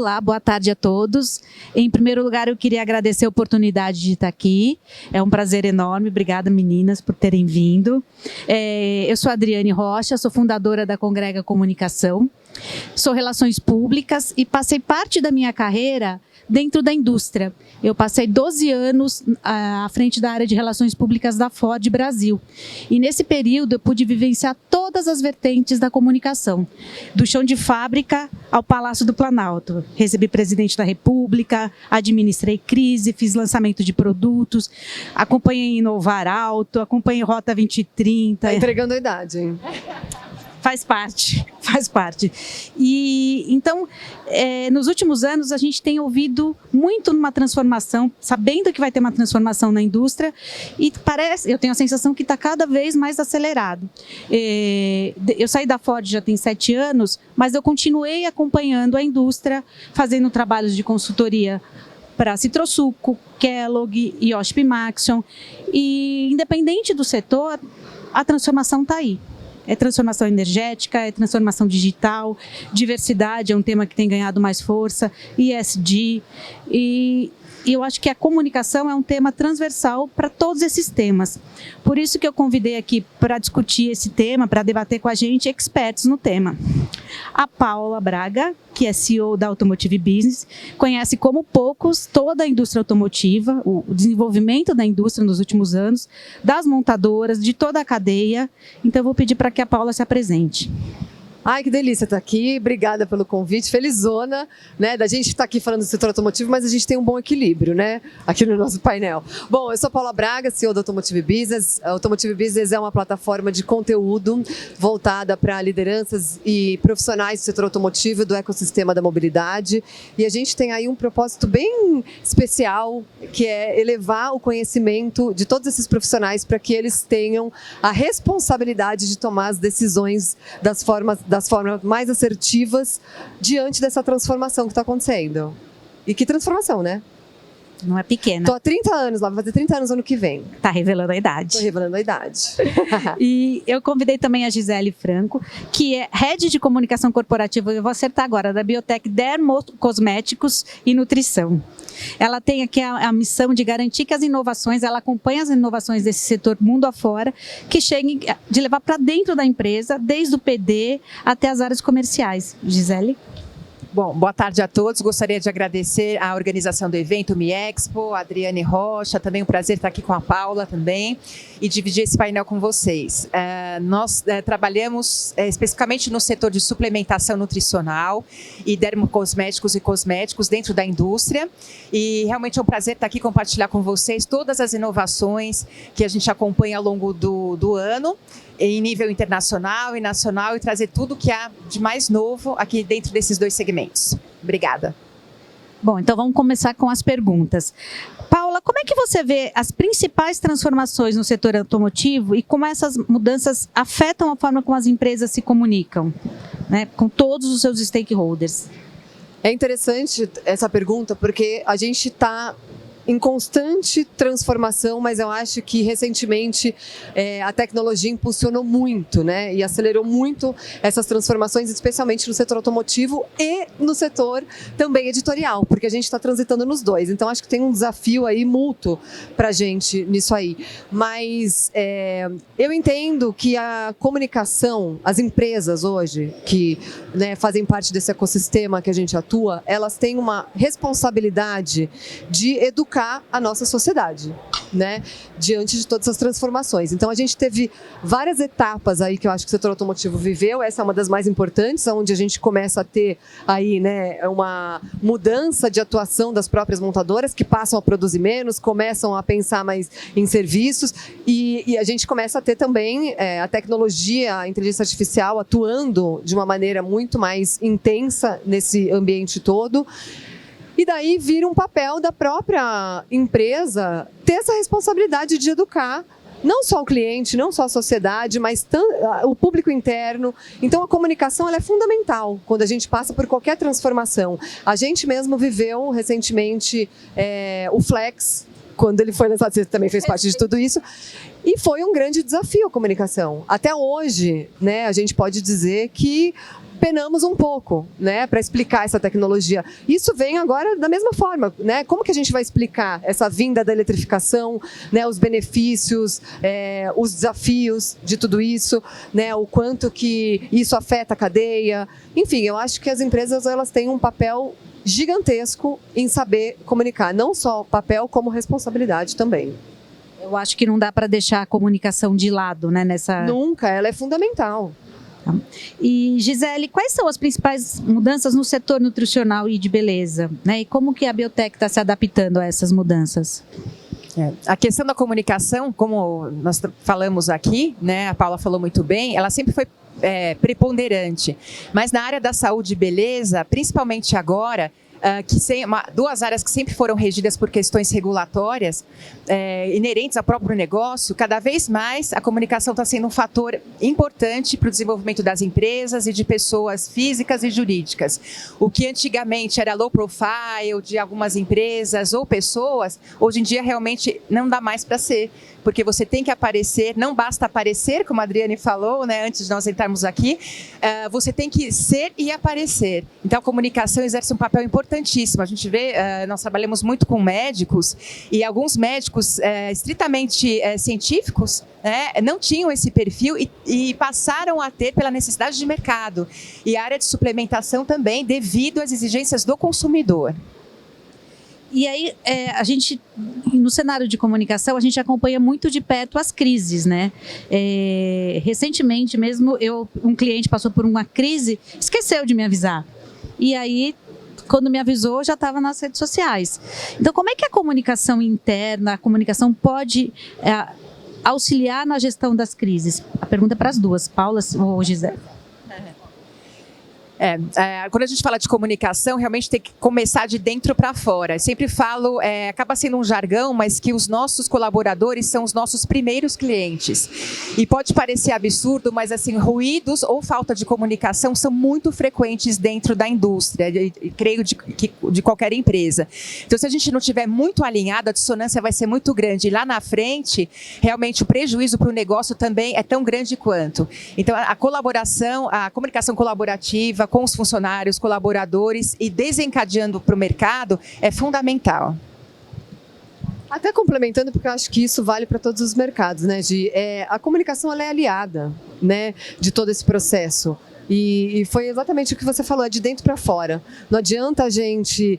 Olá, boa tarde a todos. Em primeiro lugar, eu queria agradecer a oportunidade de estar aqui. É um prazer enorme. Obrigada, meninas, por terem vindo. Eu sou a Adriane Rocha, sou fundadora da Congrega Comunicação. Sou Relações Públicas e passei parte da minha carreira dentro da indústria. Eu passei 12 anos à frente da área de Relações Públicas da Ford Brasil. E nesse período eu pude vivenciar todas as vertentes da comunicação, do chão de fábrica ao Palácio do Planalto. Recebi presidente da República, administrei crise, fiz lançamento de produtos, acompanhei Inovar Alto, acompanhei Rota 2030. Tá entregando a idade, hein? Faz parte. E então, nos últimos anos, a gente tem ouvido muito numa transformação, sabendo que vai ter uma transformação na indústria, e eu tenho a sensação que está cada vez mais acelerado. Eu saí da Ford já tem 7 anos, mas eu continuei acompanhando a indústria, fazendo trabalhos de consultoria para Citrosuco, Kellogg e Oship Maxion. E independente do setor, a transformação está aí. É transformação energética, é transformação digital, diversidade é um tema que tem ganhado mais força, ESG, e eu acho que a comunicação é um tema transversal para todos esses temas. Por isso que eu convidei aqui para discutir esse tema, para debater com a gente, experts no tema. A Paula Braga, que é CEO da Automotive Business, conhece como poucos toda a indústria automotiva, o desenvolvimento da indústria nos últimos anos, das montadoras, de toda a cadeia. Então, eu vou pedir para que a Paula se apresente. Ai, que delícia estar aqui. Obrigada pelo convite. Felizona, né, da gente estar aqui falando do setor automotivo, mas a gente tem um bom equilíbrio, né, aqui no nosso painel. Bom, eu sou Paula Braga, CEO da Automotive Business. A Automotive Business é uma plataforma de conteúdo voltada para lideranças e profissionais do setor automotivo e do ecossistema da mobilidade. E a gente tem aí um propósito bem especial, que é elevar o conhecimento de todos esses profissionais para que eles tenham a responsabilidade de tomar as decisões das formas mais assertivas diante dessa transformação que está acontecendo. E que transformação, né? Não é pequena. Estou há 30 anos lá, vai fazer 30 anos ano que vem. Está revelando a idade. Estou revelando a idade. E eu convidei também a Gisele Franco, que é Head de Comunicação Corporativa, eu vou acertar agora, da Biotech Dermocosméticos e Nutrição. Ela tem aqui a missão de garantir que as inovações, ela acompanha as inovações desse setor mundo afora, que cheguem de levar para dentro da empresa, desde o PD até as áreas comerciais. Gisele? Bom, boa tarde a todos. Gostaria de agradecer a organização do evento MiExpo, a Adriane Rocha, também um prazer estar aqui com a Paula também e dividir esse painel com vocês. Nós trabalhamos especificamente no setor de suplementação nutricional e dermocosméticos e cosméticos dentro da indústria e realmente é um prazer estar aqui compartilhar com vocês todas as inovações que a gente acompanha ao longo do ano em nível internacional e nacional e trazer tudo que há de mais novo aqui dentro desses dois segmentos. Obrigada. Bom, então vamos começar com as perguntas. Paula, como é que você vê as principais transformações no setor automotivo e como essas mudanças afetam a forma como as empresas se comunicam, né, com todos os seus stakeholders? É interessante essa pergunta porque a gente está em constante transformação, mas eu acho que recentemente a tecnologia impulsionou muito, né, e acelerou muito essas transformações, especialmente no setor automotivo e no setor também editorial, porque a gente está transitando nos dois. Então acho que tem um desafio aí mútuo para a gente nisso aí. Mas eu entendo que a comunicação, as empresas hoje que, né, fazem parte desse ecossistema que a gente atua, elas têm uma responsabilidade de educar a nossa sociedade, né, diante de todas essas transformações. Então a gente teve várias etapas aí que eu acho que o setor automotivo viveu. Essa é uma das mais importantes, onde a gente começa a ter aí, né, uma mudança de atuação das próprias montadoras que passam a produzir menos, começam a pensar mais em serviços e a gente começa a ter também a tecnologia, a inteligência artificial atuando de uma maneira muito mais intensa nesse ambiente todo. E daí vira um papel da própria empresa ter essa responsabilidade de educar não só o cliente, não só a sociedade, mas o público interno. Então a comunicação ela é fundamental quando a gente passa por qualquer transformação. A gente mesmo viveu recentemente o Flex, quando ele foi lançado, você também fez parte de tudo isso. E foi um grande desafio a comunicação. Até hoje, né, a gente pode dizer que penamos um pouco, né, para explicar essa tecnologia. Isso vem agora da mesma forma, né? Como que a gente vai explicar essa vinda da eletrificação, né, os benefícios, os desafios de tudo isso, né, o quanto que isso afeta a cadeia. Enfim, eu acho que as empresas elas têm um papel gigantesco em saber comunicar, não só papel como responsabilidade também. Eu acho que não dá para deixar a comunicação de lado, né? Nunca, ela é fundamental. E, Gisele, quais são as principais mudanças no setor nutricional e de beleza, né? E como que a Biotech está se adaptando a essas mudanças? A questão da comunicação, como nós falamos aqui, né, a Paula falou muito bem, ela sempre foi preponderante. Mas na área da saúde e beleza, principalmente agora, duas áreas que sempre foram regidas por questões regulatórias inerentes ao próprio negócio, cada vez mais a comunicação está sendo um fator importante para o desenvolvimento das empresas e de pessoas físicas e jurídicas. O que antigamente era low profile de algumas empresas ou pessoas, hoje em dia realmente não dá mais para ser, porque você tem que aparecer, não basta aparecer, como a Adriane falou, né, antes de nós entrarmos aqui, você tem que ser e aparecer. Então a comunicação exerce um papel importantíssimo. A gente vê, nós trabalhamos muito com médicos e alguns médicos estritamente científicos, né, não tinham esse perfil e passaram a ter pela necessidade de mercado. E a área de suplementação também, devido às exigências do consumidor. E aí, a gente, no cenário de comunicação, a gente acompanha muito de perto as crises, né? Recentemente mesmo, um cliente passou por uma crise, esqueceu de me avisar. E aí, quando me avisou, já estava nas redes sociais. Então, como é que a comunicação interna, a comunicação pode auxiliar na gestão das crises? A pergunta é para as duas, Paula ou Gisele. Quando a gente fala de comunicação, realmente tem que começar de dentro para fora. Eu sempre falo, acaba sendo um jargão, mas que os nossos colaboradores são os nossos primeiros clientes. E pode parecer absurdo, mas assim, ruídos ou falta de comunicação são muito frequentes dentro da indústria, creio de qualquer empresa. Então, se a gente não estiver muito alinhado, a dissonância vai ser muito grande. E lá na frente, realmente o prejuízo para o negócio também é tão grande quanto. Então, a colaboração, a comunicação colaborativa, com os funcionários, colaboradores e desencadeando para o mercado é fundamental. Até complementando, porque eu acho que isso vale para todos os mercados, né, Gi? A comunicação ela é aliada, né, de todo esse processo. E foi exatamente o que você falou, é de dentro para fora. Não adianta a gente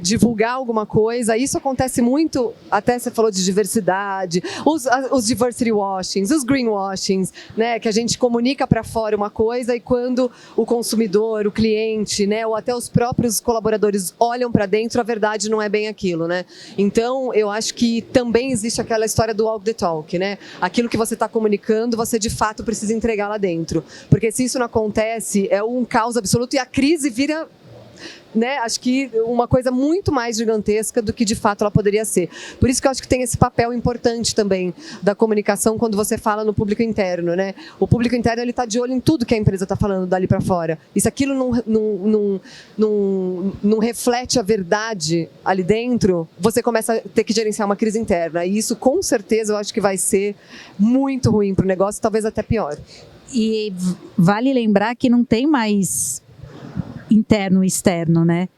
divulgar alguma coisa, isso acontece muito, até você falou de diversidade, os diversity washings, os greenwashings, né, que a gente comunica para fora uma coisa e quando o consumidor, o cliente, né, ou até os próprios colaboradores olham para dentro, a verdade não é bem aquilo, né? Então, eu acho que também existe aquela história do walk the talk, né? Aquilo que você está comunicando, você de fato precisa entregar lá dentro. Porque se isso não acontece, é um caos absoluto e a crise vira, né, acho que uma coisa muito mais gigantesca do que de fato ela poderia ser. Por isso que eu acho que tem esse papel importante também da comunicação quando você fala no público interno, né? O público interno ele está de olho em tudo que a empresa está falando dali para fora. E se aquilo não reflete a verdade ali dentro, você começa a ter que gerenciar uma crise interna. E isso com certeza eu acho que vai ser muito ruim para o negócio, talvez até pior. E vale lembrar que não tem mais interno e externo, né?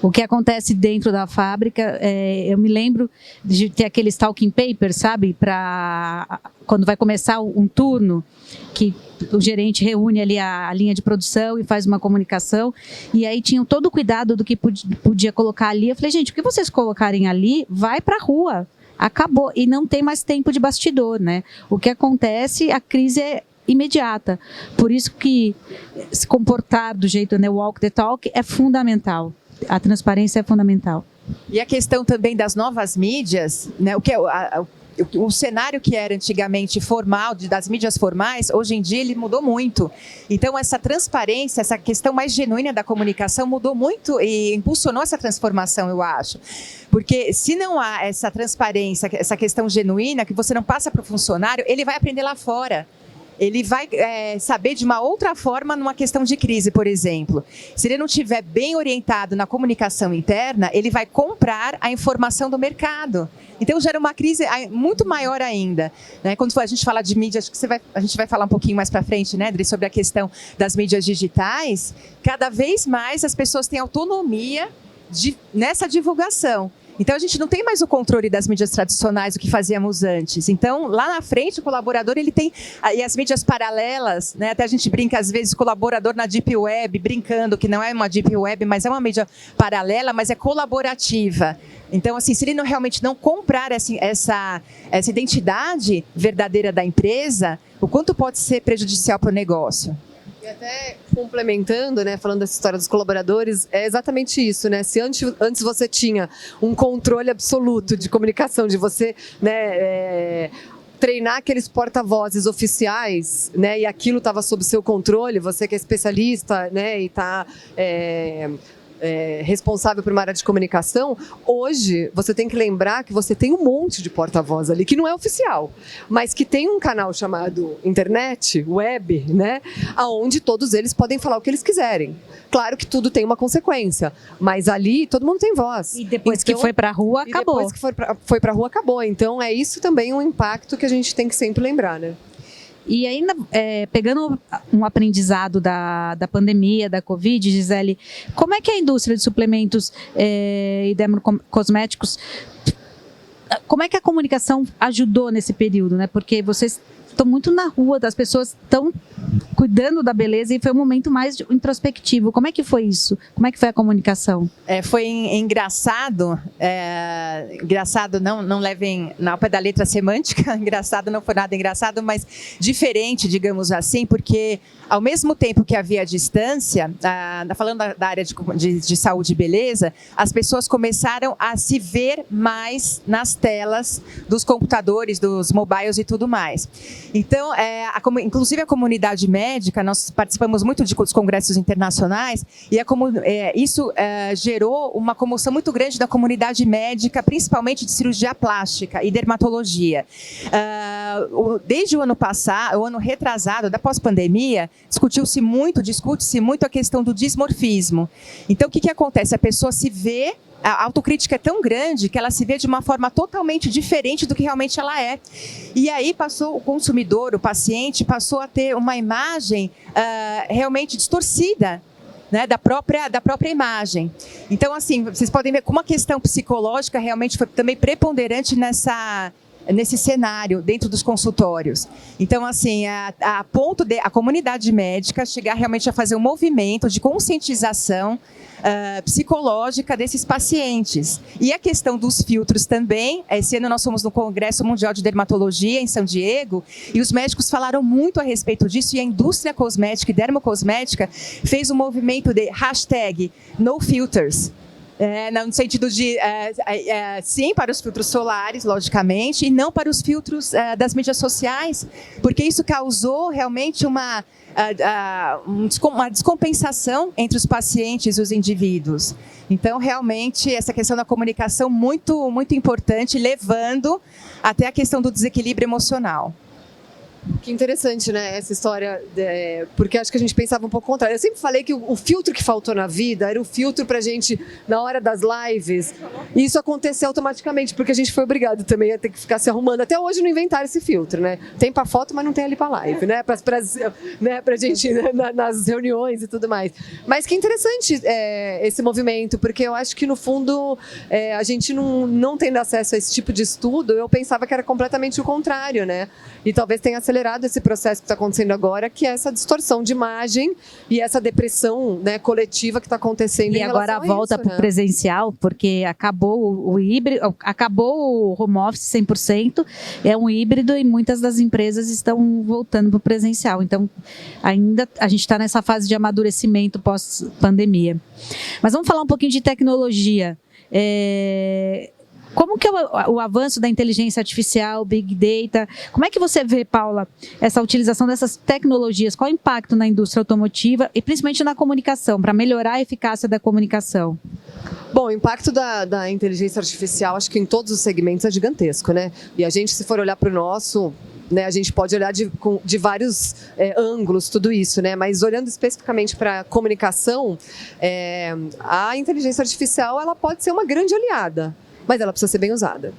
O que acontece dentro da fábrica, eu me lembro de ter aqueles talking papers, sabe? Para quando vai começar um turno, que o gerente reúne ali a linha de produção e faz uma comunicação, e aí tinham todo o cuidado do que podia colocar ali. Eu falei, gente, o que vocês colocarem ali, vai para a rua. Acabou. E não tem mais tempo de bastidor, né? O que acontece, a crise é imediata. Por isso que se comportar do jeito, né, walk the talk é fundamental. A transparência é fundamental. E a questão também das novas mídias, né, o cenário que era antigamente formal, das mídias formais, hoje em dia ele mudou muito. Então essa transparência, essa questão mais genuína da comunicação mudou muito e impulsionou essa transformação, eu acho. Porque se não há essa transparência, essa questão genuína, que você não passa para o funcionário, ele vai aprender lá fora. ele vai saber de uma outra forma numa questão de crise, por exemplo. Se ele não estiver bem orientado na comunicação interna, ele vai comprar a informação do mercado. Então, gera uma crise muito maior ainda. Né? Quando a gente fala de mídia, acho que a gente vai falar um pouquinho mais para frente, né, Adri, sobre a questão das mídias digitais. Cada vez mais as pessoas têm autonomia nessa divulgação. Então, a gente não tem mais o controle das mídias tradicionais, o que fazíamos antes. Então, lá na frente, o colaborador, ele tem... E as mídias paralelas, né? Até a gente brinca, às vezes, o colaborador na Deep Web, brincando que não é uma Deep Web, mas é uma mídia paralela, mas é colaborativa. Então, assim, se ele realmente não comprar essa identidade verdadeira da empresa, o quanto pode ser prejudicial para o negócio? E até complementando, né, falando dessa história dos colaboradores, é exatamente isso, né? Se antes você tinha um controle absoluto de comunicação, de você, né, treinar aqueles porta-vozes oficiais, né, e aquilo estava sob seu controle, você que é especialista, né, e está responsável por uma área de comunicação, hoje você tem que lembrar que você tem um monte de porta-voz ali, que não é oficial, mas que tem um canal chamado internet, web, né, onde todos eles podem falar o que eles quiserem. Claro que tudo tem uma consequência, mas ali todo mundo tem voz. E depois que foi para a rua, acabou. E depois que foi para a rua, acabou. Então é isso também um impacto que a gente tem que sempre lembrar, né? E ainda, pegando um aprendizado da pandemia, da Covid, Gisele, como é que a indústria de suplementos e dermocosméticos, como é que a comunicação ajudou nesse período, né? Porque vocês estão muito na rua, as pessoas estão cuidando da beleza e foi um momento mais introspectivo. Como é que foi isso? Como é que foi a comunicação? Foi engraçado, engraçado não levem ao pé da letra semântica, engraçado não foi nada engraçado, mas diferente, digamos assim, porque ao mesmo tempo que havia distância, falando da área de saúde e beleza, as pessoas começaram a se ver mais nas telas dos computadores, dos mobiles e tudo mais. Então, inclusive a comunidade médica, nós participamos muito dos congressos internacionais e isso gerou uma comoção muito grande da comunidade médica, principalmente de cirurgia plástica e dermatologia. Desde o ano passado, o ano retrasado, da pós-pandemia, discute-se muito a questão do dismorfismo. Então, o que acontece? A pessoa se vê, a autocrítica é tão grande que ela se vê de uma forma totalmente diferente do que realmente ela é. E aí o consumidor, o paciente, passou a ter uma imagem realmente distorcida, né, da própria imagem. Então, assim, vocês podem ver como a questão psicológica realmente foi também preponderante nesse cenário, dentro dos consultórios. Então, assim, a ponto de a comunidade médica chegar realmente a fazer um movimento de conscientização psicológica desses pacientes. E a questão dos filtros também. Esse ano nós fomos no Congresso Mundial de Dermatologia em São Diego e os médicos falaram muito a respeito disso e a indústria cosmética e dermocosmética fez um movimento de #NoFilters. No sentido de, sim, para os filtros solares, logicamente, e não para os filtros das mídias sociais, porque isso causou realmente uma descompensação entre os pacientes e os indivíduos. Então, realmente, essa questão da comunicação muito, muito importante, levando até a questão do desequilíbrio emocional. Que interessante, né, essa história, porque acho que a gente pensava um pouco o contrário. Eu sempre falei que o filtro que faltou na vida era o filtro pra gente, na hora das lives, e isso aconteceu automaticamente, porque a gente foi obrigado também a ter que ficar se arrumando. Até hoje não inventaram esse filtro, né? Tem pra foto, mas não tem ali pra live, né? Pra gente, né, nas reuniões e tudo mais. Mas que interessante esse movimento, porque eu acho que, no fundo, a gente não tendo acesso a esse tipo de estudo, eu pensava que era completamente o contrário, né? E talvez tenha acelerado esse processo que está acontecendo agora, que é essa distorção de imagem e essa depressão, né, coletiva que está acontecendo. E agora a volta para o presencial, porque acabou o híbrido, acabou o home office 100%, é um híbrido e muitas das empresas estão voltando para o presencial. Então, ainda a gente está nessa fase de amadurecimento pós-pandemia. Mas vamos falar um pouquinho de tecnologia. Como que é o avanço da inteligência artificial, Big Data? Como é que você vê, Paula, essa utilização dessas tecnologias? Qual o impacto na indústria automotiva e principalmente na comunicação, para melhorar a eficácia da comunicação? Bom, o impacto da inteligência artificial, acho que em todos os segmentos é gigantesco, né? E a gente, se for olhar para o nosso, né? A gente pode olhar de vários ângulos tudo isso, né? Mas olhando especificamente para a comunicação, a inteligência artificial ela pode ser uma grande aliada, mas ela precisa ser bem usada,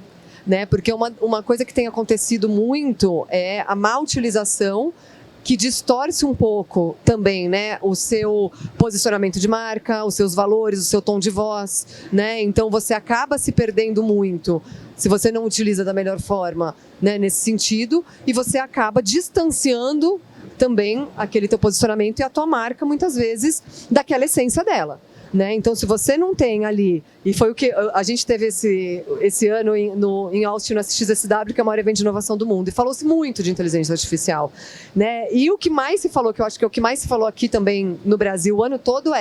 né? Porque uma coisa que tem acontecido muito é a má utilização, que distorce um pouco também, né, o seu posicionamento de marca, os seus valores, o seu tom de voz, né? Então você acaba se perdendo muito se você não utiliza da melhor forma, né, nesse sentido, e você acaba distanciando também aquele teu posicionamento e a tua marca, muitas vezes, daquela essência dela. Né? Então, se você não tem ali, e foi o que a gente teve esse ano em Austin, no SXSW, que é o maior evento de inovação do mundo, e falou-se muito de inteligência artificial. Né? E o que mais se falou, que eu acho que é o que mais se falou aqui também no Brasil o ano todo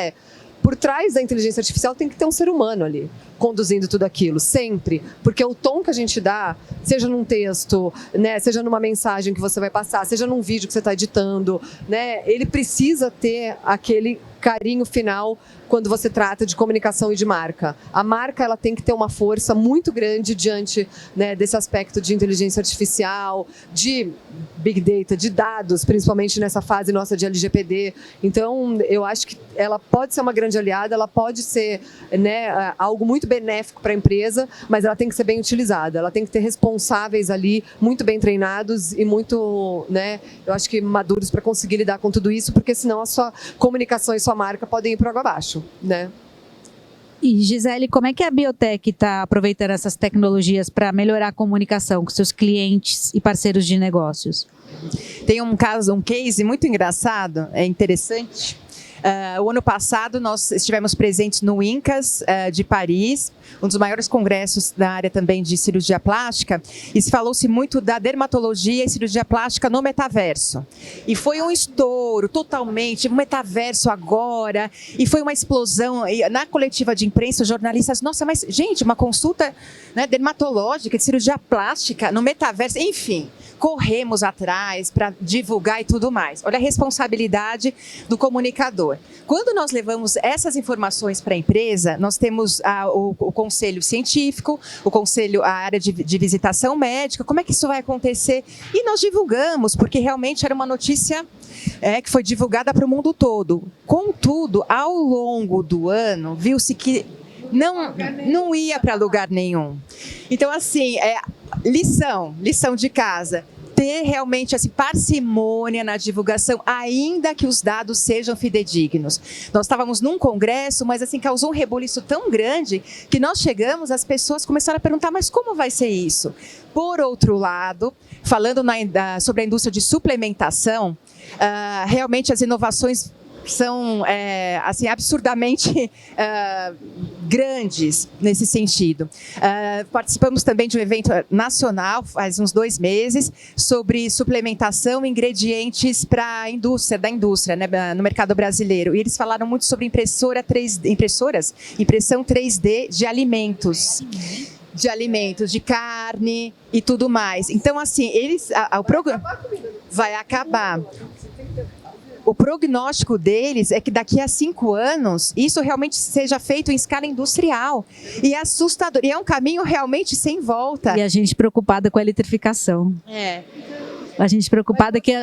por trás da inteligência artificial tem que ter um ser humano ali, conduzindo tudo aquilo, sempre. Porque o tom que a gente dá, seja num texto, né, seja numa mensagem que você vai passar, seja num vídeo que você está editando, né, ele precisa ter aquele carinho final quando você trata de comunicação e de marca. A marca ela tem que ter uma força muito grande diante, né, desse aspecto de inteligência artificial, de big data, de dados, principalmente nessa fase nossa de LGPD. Então, eu acho que ela pode ser uma grande aliada, ela pode ser, né, algo muito benéfico para a empresa, mas ela tem que ser bem utilizada. Ela tem que ter responsáveis ali, muito bem treinados e muito, né, eu acho que maduros para conseguir lidar com tudo isso, porque senão a sua comunicação e sua marca podem ir para água abaixo, né? E Gisele, como é que a Biotech está aproveitando essas tecnologias para melhorar a comunicação com seus clientes e parceiros de negócios? Tem um case muito engraçado, interessante. O ano passado nós estivemos presentes no INCAS de Paris, um dos maiores congressos da área também de cirurgia plástica, e se falou-se muito da dermatologia e cirurgia plástica no metaverso. E foi um estouro totalmente, um metaverso agora, e foi uma explosão. E na coletiva de imprensa, os jornalistas, nossa, mas gente, uma consulta, né, dermatológica, de cirurgia plástica no metaverso, enfim. Corremos atrás para divulgar e tudo mais. Olha a responsabilidade do comunicador. Quando nós levamos essas informações para a empresa, nós temos o conselho científico, o conselho, a área de visitação médica, como é que isso vai acontecer? E nós divulgamos, porque realmente era uma notícia que foi divulgada para o mundo todo. Contudo, ao longo do ano, viu-se que não ia para lugar nenhum. Então, assim, lição de casa. Ter realmente parcimônia na divulgação, ainda que os dados sejam fidedignos. Nós estávamos num congresso, mas causou um rebuliço tão grande que nós chegamos, as pessoas começaram a perguntar, mas como vai ser isso? Por outro lado, falando sobre a indústria de suplementação, realmente as inovações são absurdamente grandes nesse sentido. Participamos também de um evento nacional, faz uns 2 meses, sobre suplementação e ingredientes para a indústria, né, no mercado brasileiro. E eles falaram muito sobre impressão 3D de alimentos. De carne e tudo mais. Então, o programa vai acabar. O prognóstico deles é que daqui a 5 anos, isso realmente seja feito em escala industrial. E é assustador. E é um caminho realmente sem volta. E a gente preocupada com a eletrificação. A gente preocupada que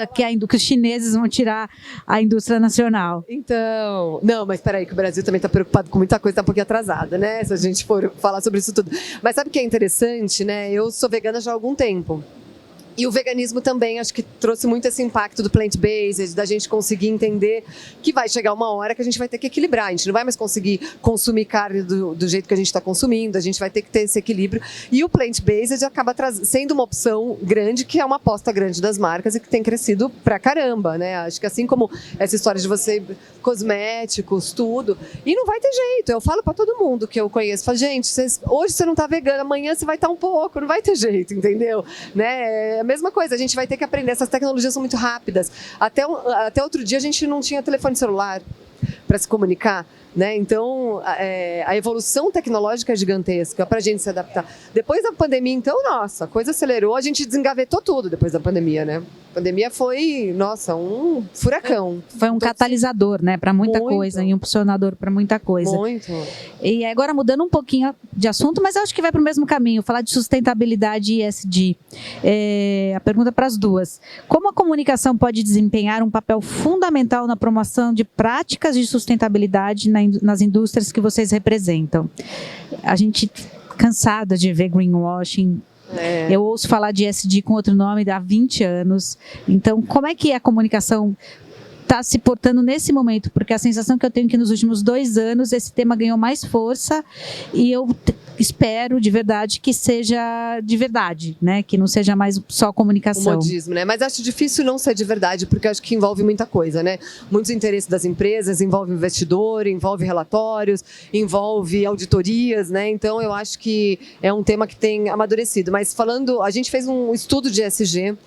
os chineses vão tirar a indústria nacional. Então, não, mas espera aí que o Brasil também está preocupado com muita coisa, está um pouquinho atrasada, né? Se a gente for falar sobre isso tudo. Mas sabe o que é interessante, né? Eu sou vegana já há algum tempo. E o veganismo também, acho que trouxe muito esse impacto do plant-based, da gente conseguir entender que vai chegar uma hora que a gente vai ter que equilibrar. A gente não vai mais conseguir consumir carne do jeito que a gente está consumindo, a gente vai ter que ter esse equilíbrio. E o plant-based acaba sendo uma opção grande, que é uma aposta grande das marcas e que tem crescido pra caramba, né? Acho que assim como essa história de você, cosméticos, tudo. E não vai ter jeito. Eu falo pra todo mundo que eu conheço, falo, gente, hoje você não tá vegana, amanhã você vai estar um pouco, não vai ter jeito, entendeu? Né? Mesma coisa, a gente vai ter que aprender, essas tecnologias são muito rápidas. Até outro dia a gente não tinha telefone celular para se comunicar, né? Então, a evolução tecnológica é gigantesca para a gente se adaptar. Depois da pandemia, então, nossa, a coisa acelerou, a gente desengavetou tudo depois da pandemia, né? A pandemia foi, nossa, um furacão. Foi um catalisador, né, para muita coisa, e um impulsionador para muita coisa. Muito. E agora, mudando um pouquinho de assunto, mas acho que vai para o mesmo caminho, falar de sustentabilidade e ESG. A pergunta para as duas. Como a comunicação pode desempenhar um papel fundamental na promoção de práticas de sustentabilidade nas indústrias que vocês representam? A gente cansada de ver greenwashing. Eu ouço falar de ESG com outro nome há 20 anos. Então, como é que a comunicação está se portando nesse momento? Porque a sensação que eu tenho é que nos últimos 2 anos esse tema ganhou mais força e eu espero de verdade que seja de verdade, né? Que não seja mais só comunicação. O modismo, né? Mas acho difícil não ser de verdade, porque acho que envolve muita coisa, né? Muitos interesses das empresas, envolve investidor, envolve relatórios, envolve auditorias, né? Então eu acho que é um tema que tem amadurecido. Mas falando, a gente fez um estudo de ESG,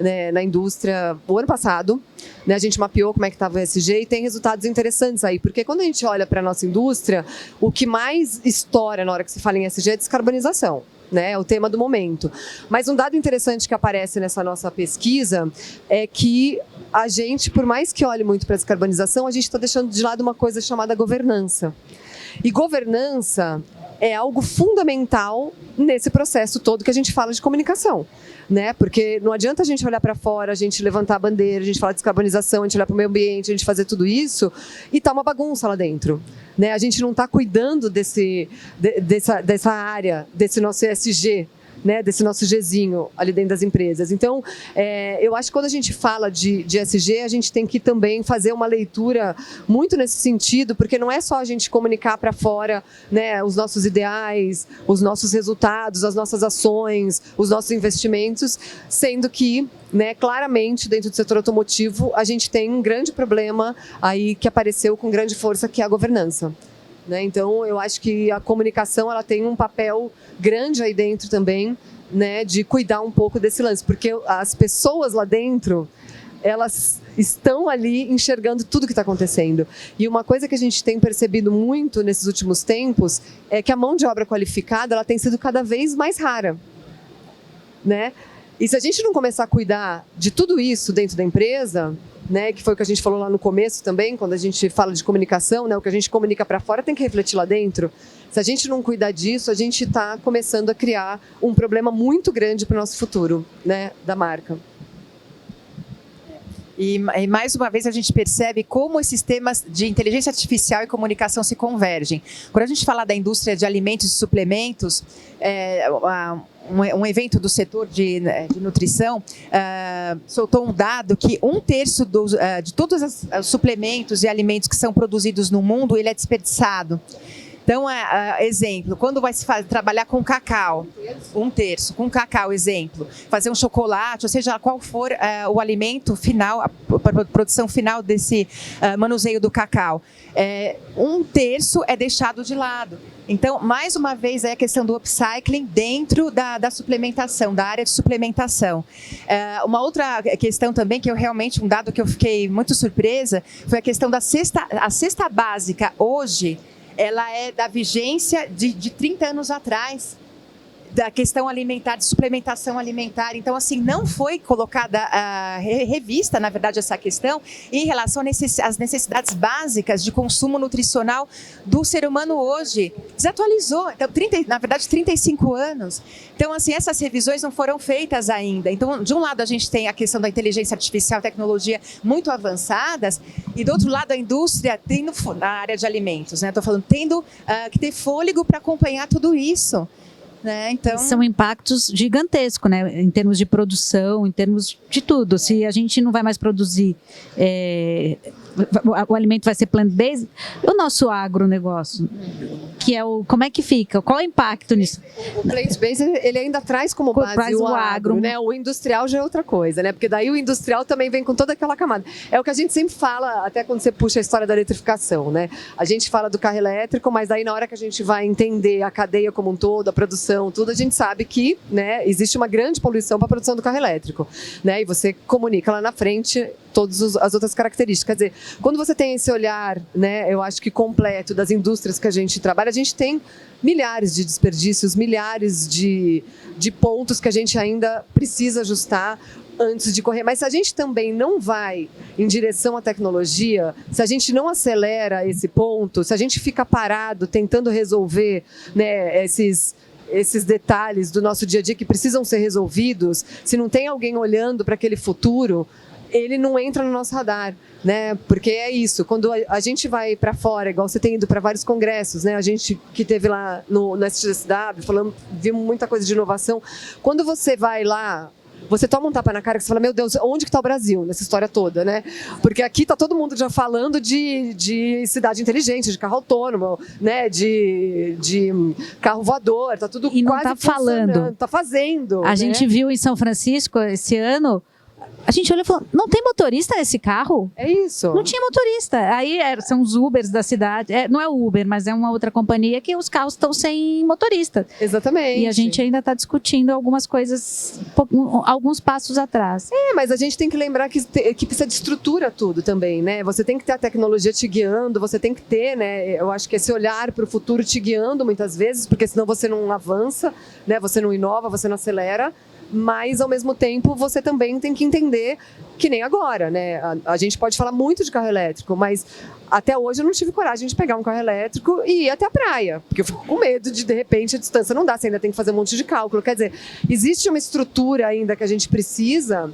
né, na indústria o ano passado, né, a gente mapeou como é que estava o ESG e tem resultados interessantes aí, porque quando a gente olha para a nossa indústria, o que mais estoura na hora que se fala em ESG é descarbonização. Né, é o tema do momento. Mas um dado interessante que aparece nessa nossa pesquisa é que a gente, por mais que olhe muito para a descarbonização, a gente está deixando de lado uma coisa chamada governança. E governança é algo fundamental nesse processo todo que a gente fala de comunicação. Né? Porque não adianta a gente olhar para fora, a gente levantar a bandeira, a gente falar de descarbonização, a gente olhar para o meio ambiente, a gente fazer tudo isso e tá uma bagunça lá dentro. Né? A gente não está cuidando dessa área, desse nosso ESG, né, desse nosso Gzinho ali dentro das empresas. Então, eu acho que quando a gente fala de ESG, a gente tem que também fazer uma leitura muito nesse sentido, porque não é só a gente comunicar para fora, né, os nossos ideais, os nossos resultados, as nossas ações, os nossos investimentos, sendo que, né, claramente, dentro do setor automotivo, a gente tem um grande problema aí que apareceu com grande força, que é a governança. Né? Então, eu acho que a comunicação ela tem um papel grande aí dentro também, né, de cuidar um pouco desse lance, porque as pessoas lá dentro, elas estão ali enxergando tudo que está acontecendo. E uma coisa que a gente tem percebido muito nesses últimos tempos é que a mão de obra qualificada ela tem sido cada vez mais rara. Né? E se a gente não começar a cuidar de tudo isso dentro da empresa, né, que foi o que a gente falou lá no começo também, quando a gente fala de comunicação, né, o que a gente comunica para fora tem que refletir lá dentro. Se a gente não cuidar disso, a gente está começando a criar um problema muito grande para o nosso futuro, né, da marca. E mais uma vez a gente percebe como esses temas de inteligência artificial e comunicação se convergem. Quando a gente fala da indústria de alimentos e suplementos, um evento do setor de nutrição soltou um dado que 1/3 de todos os suplementos e alimentos que são produzidos no mundo, ele é desperdiçado. Então, exemplo, quando vai se trabalhar com cacau, 1/3, com cacau, exemplo, fazer um chocolate, ou seja, qual for o alimento final, a produção final desse manuseio do cacau, 1/3 é deixado de lado. Então, mais uma vez, é a questão do upcycling dentro da suplementação, da área de suplementação. Uma outra questão também, que eu realmente, um dado que eu fiquei muito surpresa, foi a questão da cesta básica. Hoje, ela é da vigência de 30 anos atrás, da questão alimentar, de suplementação alimentar. Então, assim, não foi colocada, revista, na verdade, essa questão em relação às necessidades básicas de consumo nutricional do ser humano hoje. Desatualizou. Então, na verdade, 35 anos. Então, assim, essas revisões não foram feitas ainda. Então, de um lado, a gente tem a questão da inteligência artificial, tecnologia muito avançadas, e do outro lado, a indústria tendo, na área de alimentos, né? Estou falando, tendo que ter fôlego para acompanhar tudo isso. Né? Então... São impactos gigantescos, né? Em termos de produção, em termos de tudo. Se a gente não vai mais produzir, o alimento vai ser plant-based, o nosso agronegócio que é o... Como é que fica? Qual é o impacto nisso? O plant-based, ele ainda traz como base o agro, né? O industrial já é outra coisa, né? Porque daí o industrial também vem com toda aquela camada. É o que a gente sempre fala, até quando você puxa a história da eletrificação, né? A gente fala do carro elétrico, mas daí na hora que a gente vai entender a cadeia como um todo, a produção, tudo, a gente sabe que, né, existe uma grande poluição para a produção do carro elétrico, né? E você comunica lá na frente todas as outras características. Quer dizer, quando você tem esse olhar, né, eu acho que completo das indústrias que a gente trabalha, a gente tem milhares de desperdícios, milhares de pontos que a gente ainda precisa ajustar antes de correr. Mas se a gente também não vai em direção à tecnologia, se a gente não acelera esse ponto, se a gente fica parado tentando resolver, né, esses detalhes do nosso dia a dia que precisam ser resolvidos, se não tem alguém olhando para aquele futuro, ele não entra no nosso radar, né? Porque é isso, quando a gente vai para fora, igual você tem ido para vários congressos, né? A gente que teve lá no SXSW, vimos muita coisa de inovação. Quando você vai lá, você toma um tapa na cara que você fala, meu Deus, onde que está o Brasil nessa história toda, né? Porque aqui está todo mundo já falando de cidade inteligente, de carro autônomo, né? De carro voador, está tudo e não quase está falando, está fazendo. A gente viu em São Francisco esse ano. A gente olhou e falou, não tem motorista nesse carro? É isso. Não tinha motorista. Aí são os Ubers da cidade. Não é o Uber, mas é uma outra companhia que os carros estão sem motorista. Exatamente. E a gente ainda está discutindo algumas coisas, alguns passos atrás. Mas a gente tem que lembrar que precisa de estrutura tudo também, né? Você tem que ter a tecnologia te guiando, você tem que ter, né? Eu acho que esse olhar para o futuro te guiando muitas vezes, porque senão você não avança, né? Você não inova, você não acelera. Mas, ao mesmo tempo, você também tem que entender que nem agora, né? A gente pode falar muito de carro elétrico, mas até hoje eu não tive coragem de pegar um carro elétrico e ir até a praia, porque eu fico com medo de repente, a distância não dá, você ainda tem que fazer um monte de cálculo. Quer dizer, existe uma estrutura ainda que a gente precisa,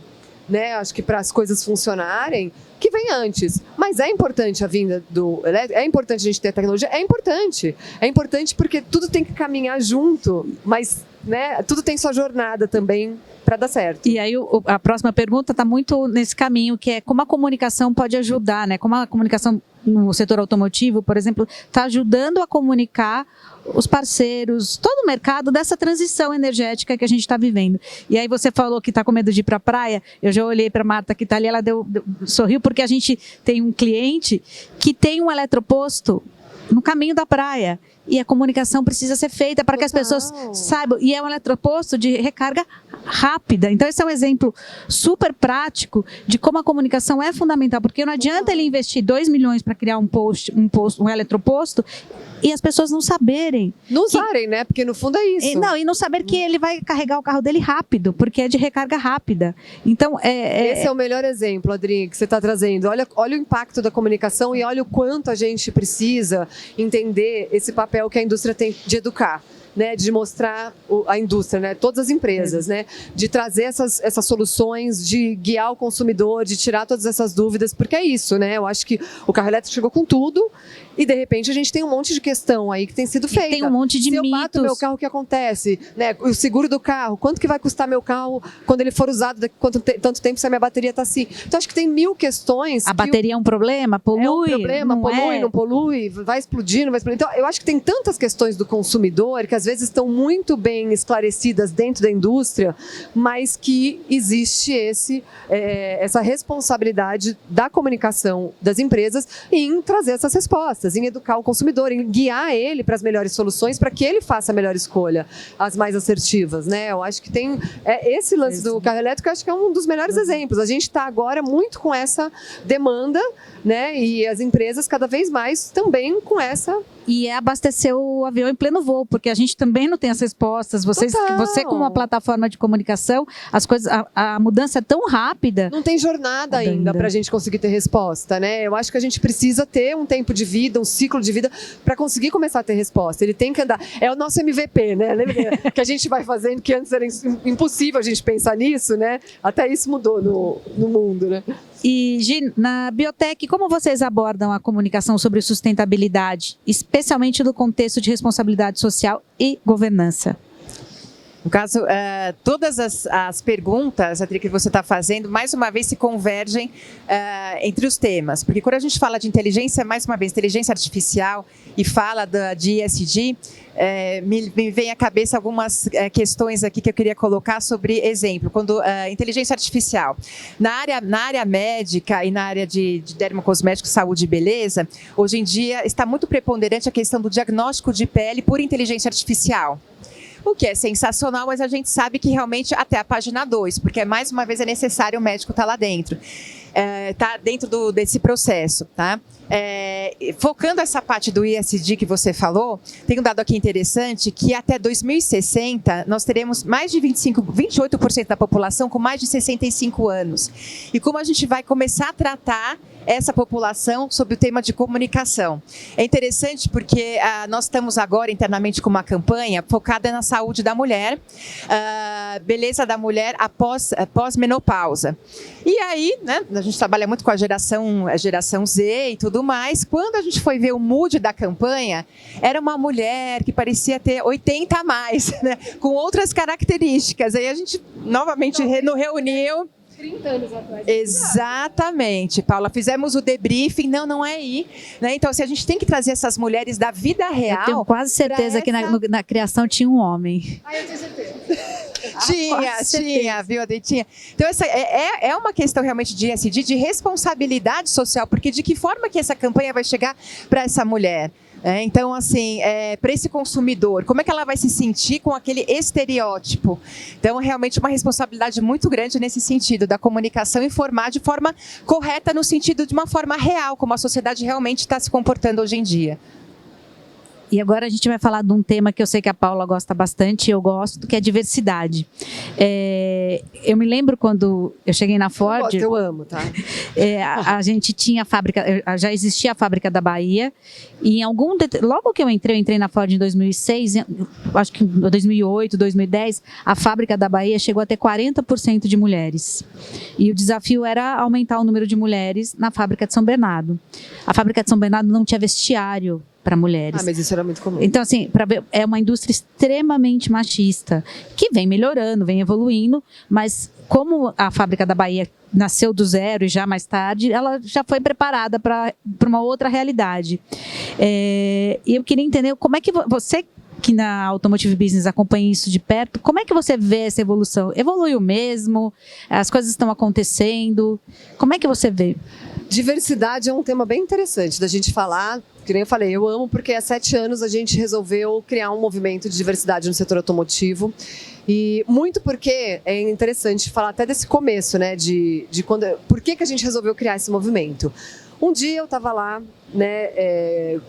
né? Acho que para as coisas funcionarem, que vem antes. Mas é importante a vinda do elétrico, é importante a gente ter a tecnologia, é importante. É importante porque tudo tem que caminhar junto, mas, né, tudo tem sua jornada também para dar certo. E aí a próxima pergunta está muito nesse caminho, que é como a comunicação pode ajudar, né? Como a comunicação no setor automotivo, por exemplo, está ajudando a comunicar os parceiros, todo o mercado dessa transição energética que a gente está vivendo. E aí você falou que está com medo de ir para a praia, eu já olhei para a Marta que está ali, ela sorriu, porque a gente tem um cliente que tem um eletroposto no caminho da praia. E a comunicação precisa ser feita para que as pessoas saibam. E é um eletroposto de recarga rápida. Então, esse é um exemplo super prático de como a comunicação é fundamental. Porque não adianta ele investir 2 milhões para criar um eletroposto e as pessoas não saberem. Não usarem, né? Porque no fundo é isso. E não saber que ele vai carregar o carro dele rápido, porque é de recarga rápida. Então, esse é o melhor exemplo, Adri, que você está trazendo. Olha o impacto da comunicação e olha o quanto a gente precisa entender esse papel que a indústria tem de educar, né, de mostrar a indústria, né, todas as empresas, né, de trazer essas soluções, de guiar o consumidor, de tirar todas essas dúvidas, porque é isso, né, eu acho que o carro elétrico chegou com tudo e de repente a gente tem um monte de questão aí que tem sido feita. Tem um monte de mitos. Se eu bato meu carro, o que acontece? Né, o seguro do carro, quanto que vai custar meu carro quando ele for usado, tanto tempo se a minha bateria está assim? Então acho que tem 1000 questões. A bateria é um problema? Polui? É um problema, polui, não polui, vai explodir, não vai explodir. Então eu acho que tem tantas questões do consumidor que às vezes estão muito bem esclarecidas dentro da indústria, mas que existe essa responsabilidade da comunicação das empresas em trazer essas respostas, em educar o consumidor, em guiar ele para as melhores soluções, para que ele faça a melhor escolha, as mais assertivas, né? Eu acho que tem esse lance do carro elétrico, eu acho que é um dos melhores exemplos. A gente está agora muito com essa demanda, né? E as empresas cada vez mais também com essa. E é abastecer o avião em pleno voo, porque a gente também não tem as respostas. Você como uma plataforma de comunicação, as coisas, a mudança é tão rápida. Não tem jornada ainda para a gente conseguir ter resposta, né? Eu acho que a gente precisa ter um tempo de vida, um ciclo de vida para conseguir começar a ter resposta. Ele tem que andar. É o nosso MVP, né? Lembra que a gente vai fazendo, que antes era impossível a gente pensar nisso, né? Até isso mudou no mundo, né? E, Gi, na Biotech, como vocês abordam a comunicação sobre sustentabilidade, especialmente no contexto de responsabilidade social e governança? No caso, todas as perguntas, Adri, que você está fazendo, mais uma vez se convergem entre os temas. Porque quando a gente fala de inteligência, mais uma vez, inteligência artificial e fala de ESG, me vem à cabeça algumas questões aqui que eu queria colocar sobre exemplo. Quando inteligência artificial, na área médica e na área de dermocosméticos, saúde e beleza, hoje em dia está muito preponderante a questão do diagnóstico de pele por inteligência artificial. O que é sensacional, mas a gente sabe que realmente até a página 2, porque mais uma vez é necessário o médico estar lá dentro. Está dentro desse processo, tá? Focando essa parte do ESG que você falou, tem um dado aqui interessante que até 2060 nós teremos mais de 28% da população com mais de 65 anos. E como a gente vai começar a tratar essa população sobre o tema de comunicação. É interessante porque nós estamos agora internamente com uma campanha focada na saúde da mulher, beleza da mulher após menopausa. E aí, né, a gente trabalha muito com a geração Z e tudo mais. Quando a gente foi ver o mood da campanha, era uma mulher que parecia ter 80 a mais, né, com outras características. Aí a gente novamente reuniu. 30 anos atrás. Exatamente, Paula. Fizemos o debriefing, não é aí. Né? Então, assim, a gente tem que trazer essas mulheres da vida real. Eu tenho quase certeza que na criação tinha um homem. Eu tenho certeza. Tinha, viu, Adri? Tinha. Então, essa é uma questão realmente de ESG, de responsabilidade social, porque de que forma que essa campanha vai chegar para essa mulher? Então, assim, para esse consumidor, como é que ela vai se sentir com aquele estereótipo? Então, realmente uma responsabilidade muito grande nesse sentido, da comunicação informar de forma correta, no sentido de uma forma real, como a sociedade realmente está se comportando hoje em dia. E agora a gente vai falar de um tema que eu sei que a Paula gosta bastante, eu gosto, que é diversidade. Eu me lembro quando eu cheguei na Ford... Eu amo, tá? A gente tinha a fábrica, já existia a fábrica da Bahia, e logo que eu entrei na Ford em 2006, acho que em 2008, 2010, a fábrica da Bahia chegou a ter 40% de mulheres. E o desafio era aumentar o número de mulheres na fábrica de São Bernardo. A fábrica de São Bernardo não tinha vestiário para mulheres. Mas isso era muito comum. Então, assim, é uma indústria extremamente machista, que vem melhorando, vem evoluindo, mas como a fábrica da Bahia nasceu do zero e já mais tarde, ela já foi preparada para uma outra realidade. E eu queria entender como é que você, que na Automotive Business acompanha isso de perto, como é que você vê essa evolução? Evoluiu mesmo? As coisas estão acontecendo? Como é que você vê? Diversidade é um tema bem interessante da gente falar. Que nem eu falei, eu amo porque há 7 anos a gente resolveu criar um movimento de diversidade no setor automotivo. E muito porque é interessante falar até desse começo, né? Por que a gente resolveu criar esse movimento? Um dia eu estava lá, né,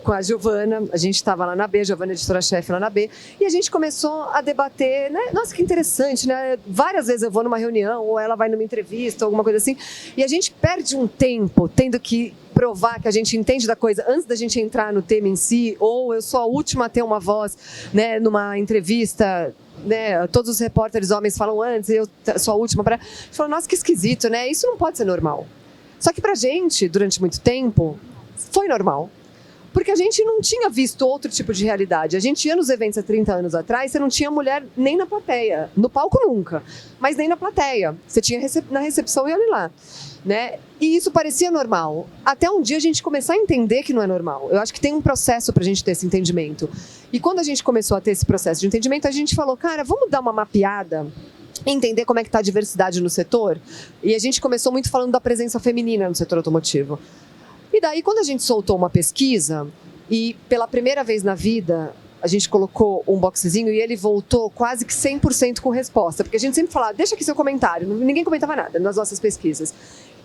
com a Giovana, a gente estava lá na B, a Giovana é editora-chefe lá na B, e a gente começou a debater, né? Nossa, que interessante, né? Várias vezes eu vou numa reunião, ou ela vai numa entrevista, alguma coisa assim, e a gente perde um tempo tendo que provar que a gente entende da coisa antes da gente entrar no tema em si, ou eu sou a última a ter uma voz, né, numa entrevista, né, todos os repórteres homens falam antes, eu sou a última para... Falou, nossa, que esquisito, né? Isso não pode ser normal. Só que pra gente, durante muito tempo, foi normal. Porque a gente não tinha visto outro tipo de realidade. A gente ia nos eventos há 30 anos atrás, você não tinha mulher nem na plateia. No palco nunca, mas nem na plateia. Você tinha na recepção e olha lá. Né? E isso parecia normal. Até um dia a gente começar a entender que não é normal. Eu acho que tem um processo pra gente ter esse entendimento. E quando a gente começou a ter esse processo de entendimento, a gente falou, cara, vamos dar uma mapeada, entender como é que está a diversidade no setor. E a gente começou muito falando da presença feminina no setor automotivo. E daí, quando a gente soltou uma pesquisa, e pela primeira vez na vida, a gente colocou um boxezinho e ele voltou quase que 100% com resposta. Porque a gente sempre falava, deixa aqui seu comentário. Ninguém comentava nada nas nossas pesquisas.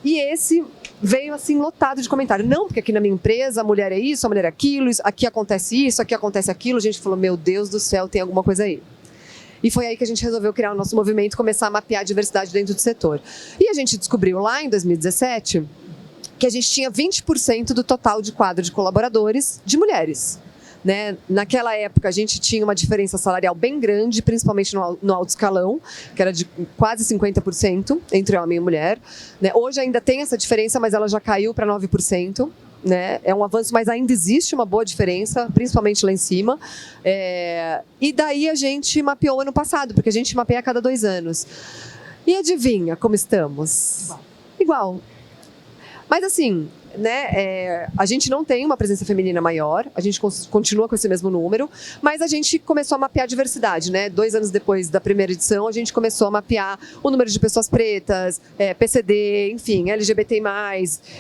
E esse veio assim lotado de comentário. Não, porque aqui na minha empresa a mulher é isso, a mulher é aquilo, aqui acontece isso, aqui acontece aquilo. A gente falou, meu Deus do céu, tem alguma coisa aí. E foi aí que a gente resolveu criar o nosso movimento e começar a mapear a diversidade dentro do setor. E a gente descobriu lá em 2017 que a gente tinha 20% do total de quadro de colaboradores de mulheres. Naquela época a gente tinha uma diferença salarial bem grande, principalmente no alto escalão, que era de quase 50% entre homem e mulher. Hoje ainda tem essa diferença, mas ela já caiu para 9%. né? É um avanço, mas ainda existe uma boa diferença, principalmente lá em cima. E daí a gente mapeou ano passado, porque a gente mapeia a cada 2 anos. E adivinha como estamos? Igual. Mas assim, né, a gente não tem uma presença feminina maior, a gente continua com esse mesmo número, mas a gente começou a mapear a diversidade, né? 2 anos depois da primeira edição, a gente começou a mapear o número de pessoas pretas, PCD, enfim, LGBT+,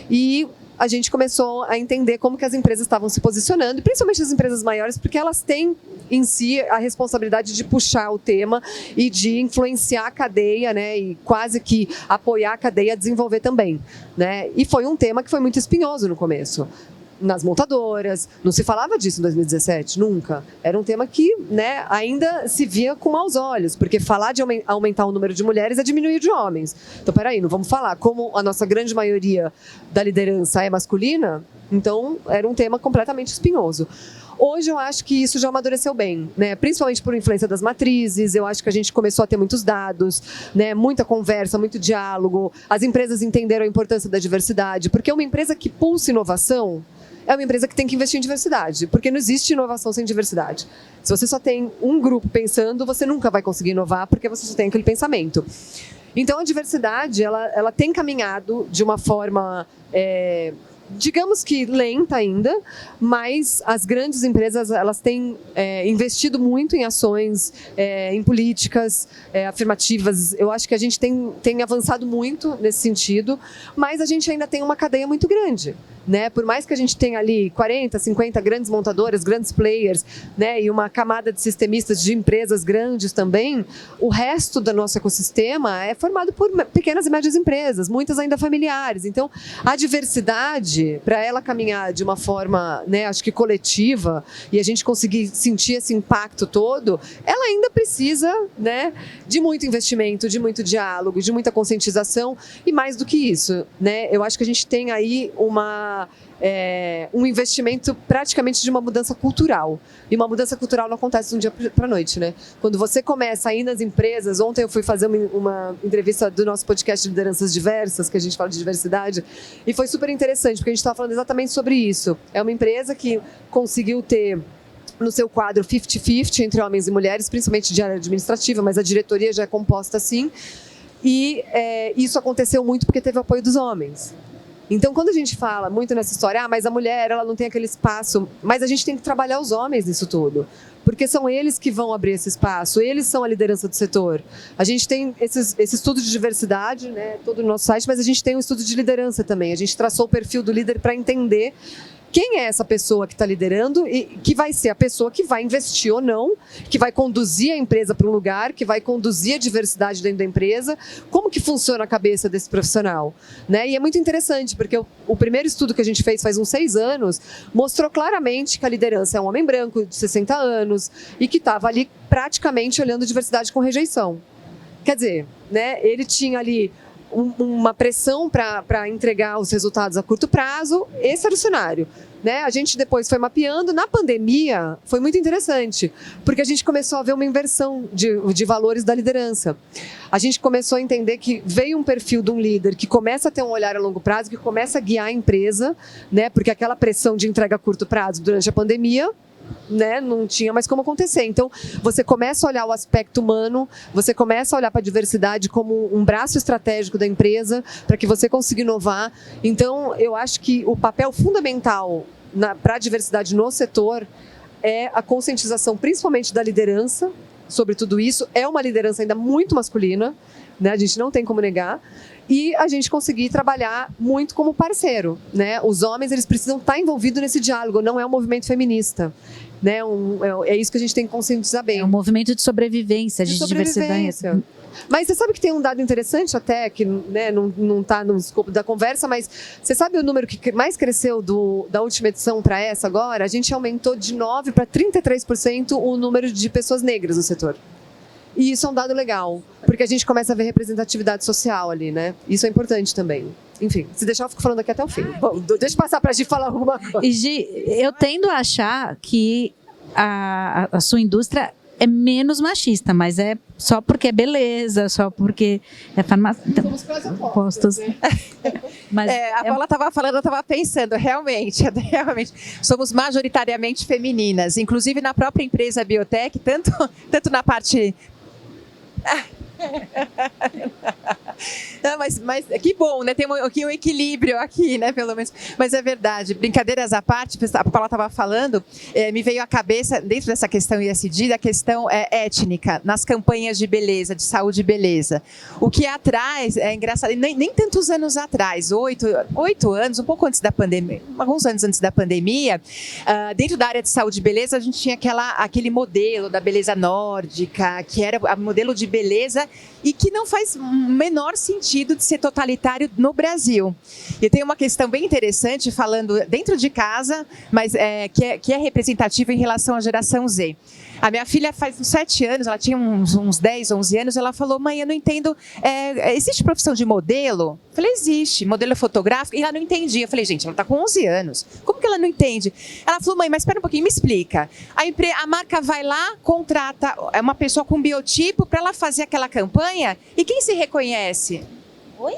e a gente começou a entender como que as empresas estavam se posicionando, e principalmente as empresas maiores, porque elas têm em si a responsabilidade de puxar o tema e de influenciar a cadeia, né, e quase que apoiar a cadeia a desenvolver também, né? E foi um tema que foi muito espinhoso no começo. Nas montadoras, não se falava disso em 2017, nunca. Era um tema que, né, ainda se via com maus olhos, porque falar de aumentar o número de mulheres é diminuir de homens. Então, peraí, não vamos falar. Como a nossa grande maioria da liderança é masculina, então era um tema completamente espinhoso. Hoje eu acho que isso já amadureceu bem, né? Principalmente por influência das matrizes. Eu acho que a gente começou a ter muitos dados, né? Muita conversa, muito diálogo. As empresas entenderam a importância da diversidade, porque uma empresa que pulsa inovação é uma empresa que tem que investir em diversidade, porque não existe inovação sem diversidade. Se você só tem um grupo pensando, você nunca vai conseguir inovar, porque você só tem aquele pensamento. Então, a diversidade, ela tem caminhado de uma forma, digamos que lenta ainda, mas as grandes empresas, elas têm investido muito em ações, em políticas afirmativas. Eu acho que a gente tem avançado muito nesse sentido, mas a gente ainda tem uma cadeia muito grande, né? Por mais que a gente tenha ali 40, 50 grandes montadoras, grandes players, né, e uma camada de sistemistas de empresas grandes também, o resto do nosso ecossistema é formado por pequenas e médias empresas, muitas ainda familiares. Então, a diversidade, para ela caminhar de uma forma, né, acho que coletiva, e a gente conseguir sentir esse impacto todo, ela ainda precisa, né, de muito investimento, de muito diálogo, de muita conscientização, e mais do que isso, né, eu acho que a gente tem aí um investimento praticamente de uma mudança cultural. E uma mudança cultural não acontece de um dia para a noite, né? Quando você começa a ir nas empresas, ontem eu fui fazer uma entrevista do nosso podcast de Lideranças Diversas, que a gente fala de diversidade, e foi super interessante, porque a gente estava falando exatamente sobre isso. É uma empresa que conseguiu ter no seu quadro 50-50 entre homens e mulheres, principalmente de área administrativa, mas a diretoria já é composta assim, e isso aconteceu muito porque teve o apoio dos homens. Então, quando a gente fala muito nessa história, mas a mulher, ela não tem aquele espaço, mas a gente tem que trabalhar os homens nisso tudo, porque são eles que vão abrir esse espaço, eles são a liderança do setor. A gente tem esse estudo de diversidade, né, todo no nosso site, mas a gente tem um estudo de liderança também. A gente traçou o perfil do líder para entender quem é essa pessoa que está liderando e que vai ser a pessoa que vai investir ou não, que vai conduzir a empresa para um lugar, que vai conduzir a diversidade dentro da empresa, como que funciona a cabeça desse profissional, né? E é muito interessante, porque o primeiro estudo que a gente fez faz uns 6 anos, mostrou claramente que a liderança é um homem branco de 60 anos e que estava ali praticamente olhando diversidade com rejeição. Quer dizer, né, ele tinha ali uma pressão para entregar os resultados a curto prazo. Esse era o cenário, né? A gente depois foi mapeando. Na pandemia foi muito interessante, porque a gente começou a ver uma inversão de valores da liderança. A gente começou a entender que veio um perfil de um líder que começa a ter um olhar a longo prazo, que começa a guiar a empresa, né? Porque aquela pressão de entrega a curto prazo durante a pandemia, né, não tinha mais como acontecer. Então, você começa a olhar o aspecto humano, você começa a olhar para a diversidade como um braço estratégico da empresa, para que você consiga inovar. Então, eu acho que o papel fundamental para a diversidade no setor é a conscientização, principalmente da liderança, sobre tudo isso. É uma liderança ainda muito masculina, né, a gente não tem como negar. E a gente conseguir trabalhar muito como parceiro, né? Os homens, eles precisam estar envolvidos nesse diálogo, não é um movimento feminista, né? É isso que a gente tem que conscientizar bem. É um movimento de sobrevivência, de diversidade. Mas você sabe que tem um dado interessante até, que, né, não está no escopo da conversa, mas você sabe o número que mais cresceu da última edição para essa agora? A gente aumentou de 9% para 33% o número de pessoas negras no setor. E isso é um dado legal, porque a gente começa a ver representatividade social ali, né? Isso é importante também. Enfim, se deixar eu fico falando aqui até o fim. Bom, deixa eu passar para a Gi falar alguma coisa. E Gi, eu tendo a achar que a sua indústria é menos machista, mas é só porque é beleza, só porque é farmácia. Então, Somos quase opostos, né? Mas A Paula estava falando, eu estava pensando, realmente, somos majoritariamente femininas, inclusive na própria empresa Biotech, tanto na parte... Não, mas que bom, né? Tem um equilíbrio aqui, né? Pelo menos. Mas é verdade. Brincadeiras à parte, a Paula estava falando, me veio à cabeça, dentro dessa questão ESG, da questão étnica, nas campanhas de beleza, de saúde e beleza. O que atrás, é engraçado, nem tantos anos atrás, 8 anos, um pouco antes da pandemia, alguns anos antes da pandemia, dentro da área de saúde e beleza, a gente tinha aquele modelo da beleza nórdica, que era o modelo de beleza e que não faz o menor sentido de ser totalitário no Brasil. E tem uma questão bem interessante, falando dentro de casa, mas que é representativa em relação à geração Z. A minha filha faz uns 7 anos, ela tinha uns 10, 11 anos, ela falou, mãe, eu não entendo, existe profissão de modelo? Eu falei, existe, modelo fotográfico, e ela não entendia. Eu falei, gente, ela está com 11 anos, como que ela não entende? Ela falou, mãe, mas espera um pouquinho, me explica. A marca vai lá, contrata uma pessoa com biotipo para ela fazer aquela campanha, e quem se reconhece? Oi?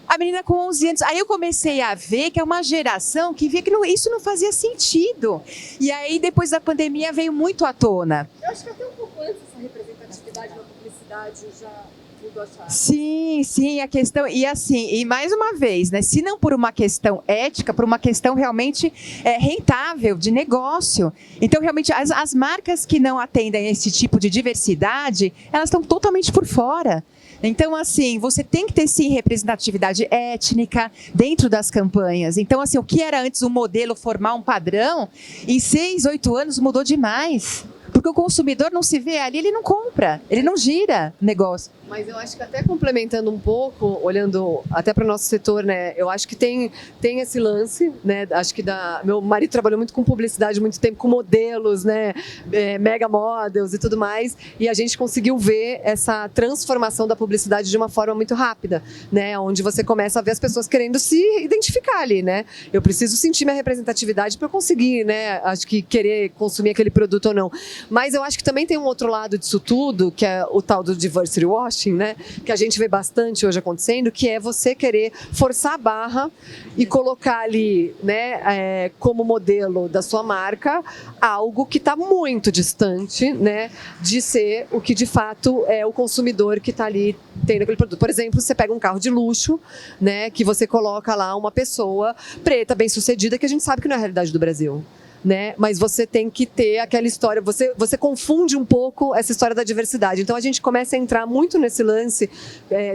A menina com 11 anos. Aí eu comecei a ver que é uma geração que via que isso não fazia sentido. E aí, depois da pandemia, veio muito à tona. Eu acho que até um pouco antes essa representatividade na publicidade já mudou a chave. Sim, a questão... E mais uma vez, né, se não por uma questão ética, por uma questão realmente rentável, de negócio. Então, realmente, as marcas que não atendem a esse tipo de diversidade, elas estão totalmente por fora. Então, assim, você tem que ter, sim, representatividade étnica dentro das campanhas. Então, assim, o que era antes um modelo formar um padrão, em 6, 8 anos mudou demais. Porque o consumidor não se vê ali, ele não compra, ele não gira o negócio. Mas eu acho que até complementando um pouco, olhando até para o nosso setor, né? Eu acho que tem esse lance, né? Acho que meu marido trabalhou muito com publicidade, muito tempo com modelos, né? Mega models e tudo mais. E a gente conseguiu ver essa transformação da publicidade de uma forma muito rápida, né? Onde você começa a ver as pessoas querendo se identificar ali, né? Eu preciso sentir minha representatividade para conseguir, né? Acho que querer consumir aquele produto ou não. Mas eu acho que também tem um outro lado disso tudo, que é o tal do diversity washing, né? Que a gente vê bastante hoje acontecendo, que é você querer forçar a barra e colocar ali, né, como modelo da sua marca, algo que está muito distante, né, de ser o que de fato é o consumidor que está ali tendo aquele produto. Por exemplo, você pega um carro de luxo, né, que você coloca lá uma pessoa preta, bem-sucedida, que a gente sabe que não é a realidade do Brasil. Né? Mas você tem que ter aquela história, você confunde um pouco essa história da diversidade. Então a gente começa a entrar muito nesse lance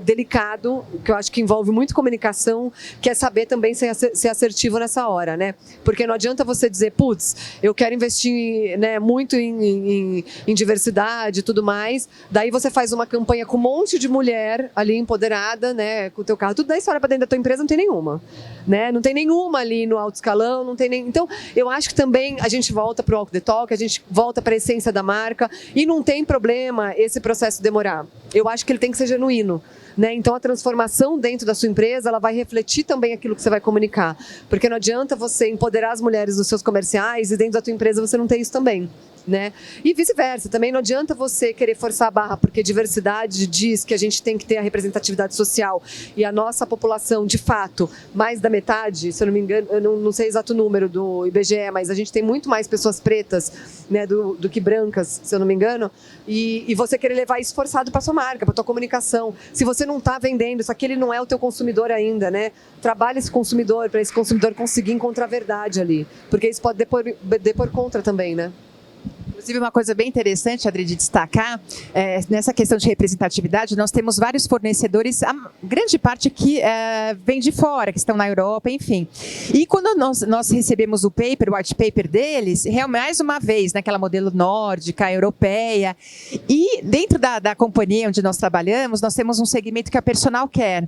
delicado, que eu acho que envolve muito comunicação, que é saber também ser assertivo nessa hora, né? Porque não adianta você dizer, putz, eu quero investir, né, muito em diversidade e tudo mais, daí você faz uma campanha com um monte de mulher ali empoderada, né, com o teu carro, tudo da história para dentro da tua empresa não tem nenhuma, né? Não tem nenhuma ali no alto escalão, não tem nem... Então, eu acho que também a gente volta para o walk the talk, a gente volta para a essência da marca e não tem problema esse processo demorar. Eu acho que ele tem que ser genuíno. Né? Então, a transformação dentro da sua empresa, ela vai refletir também aquilo que você vai comunicar. Porque não adianta você empoderar as mulheres nos seus comerciais e dentro da tua empresa você não ter isso também. Né? E vice-versa, também não adianta você querer forçar a barra, porque diversidade diz que a gente tem que ter a representatividade social e a nossa população, de fato, mais da metade, se eu não me engano, eu não sei o exato número do IBGE, mas a gente tem muito mais pessoas pretas, né, do que brancas, se eu não me engano, e você querer levar isso forçado para sua marca, para tua comunicação. Se você não está vendendo, isso aqui ele não é o teu consumidor ainda, né? Trabalha esse consumidor, para esse consumidor conseguir encontrar a verdade ali, porque isso pode depor contra também, né? Inclusive, uma coisa bem interessante, Adri, de destacar, nessa questão de representatividade, nós temos vários fornecedores, a grande parte que vem de fora, que estão na Europa, enfim. E quando nós recebemos o white paper deles, mais uma vez, naquela modelo nórdica, europeia, e dentro da companhia onde nós trabalhamos, nós temos um segmento que é a personal care.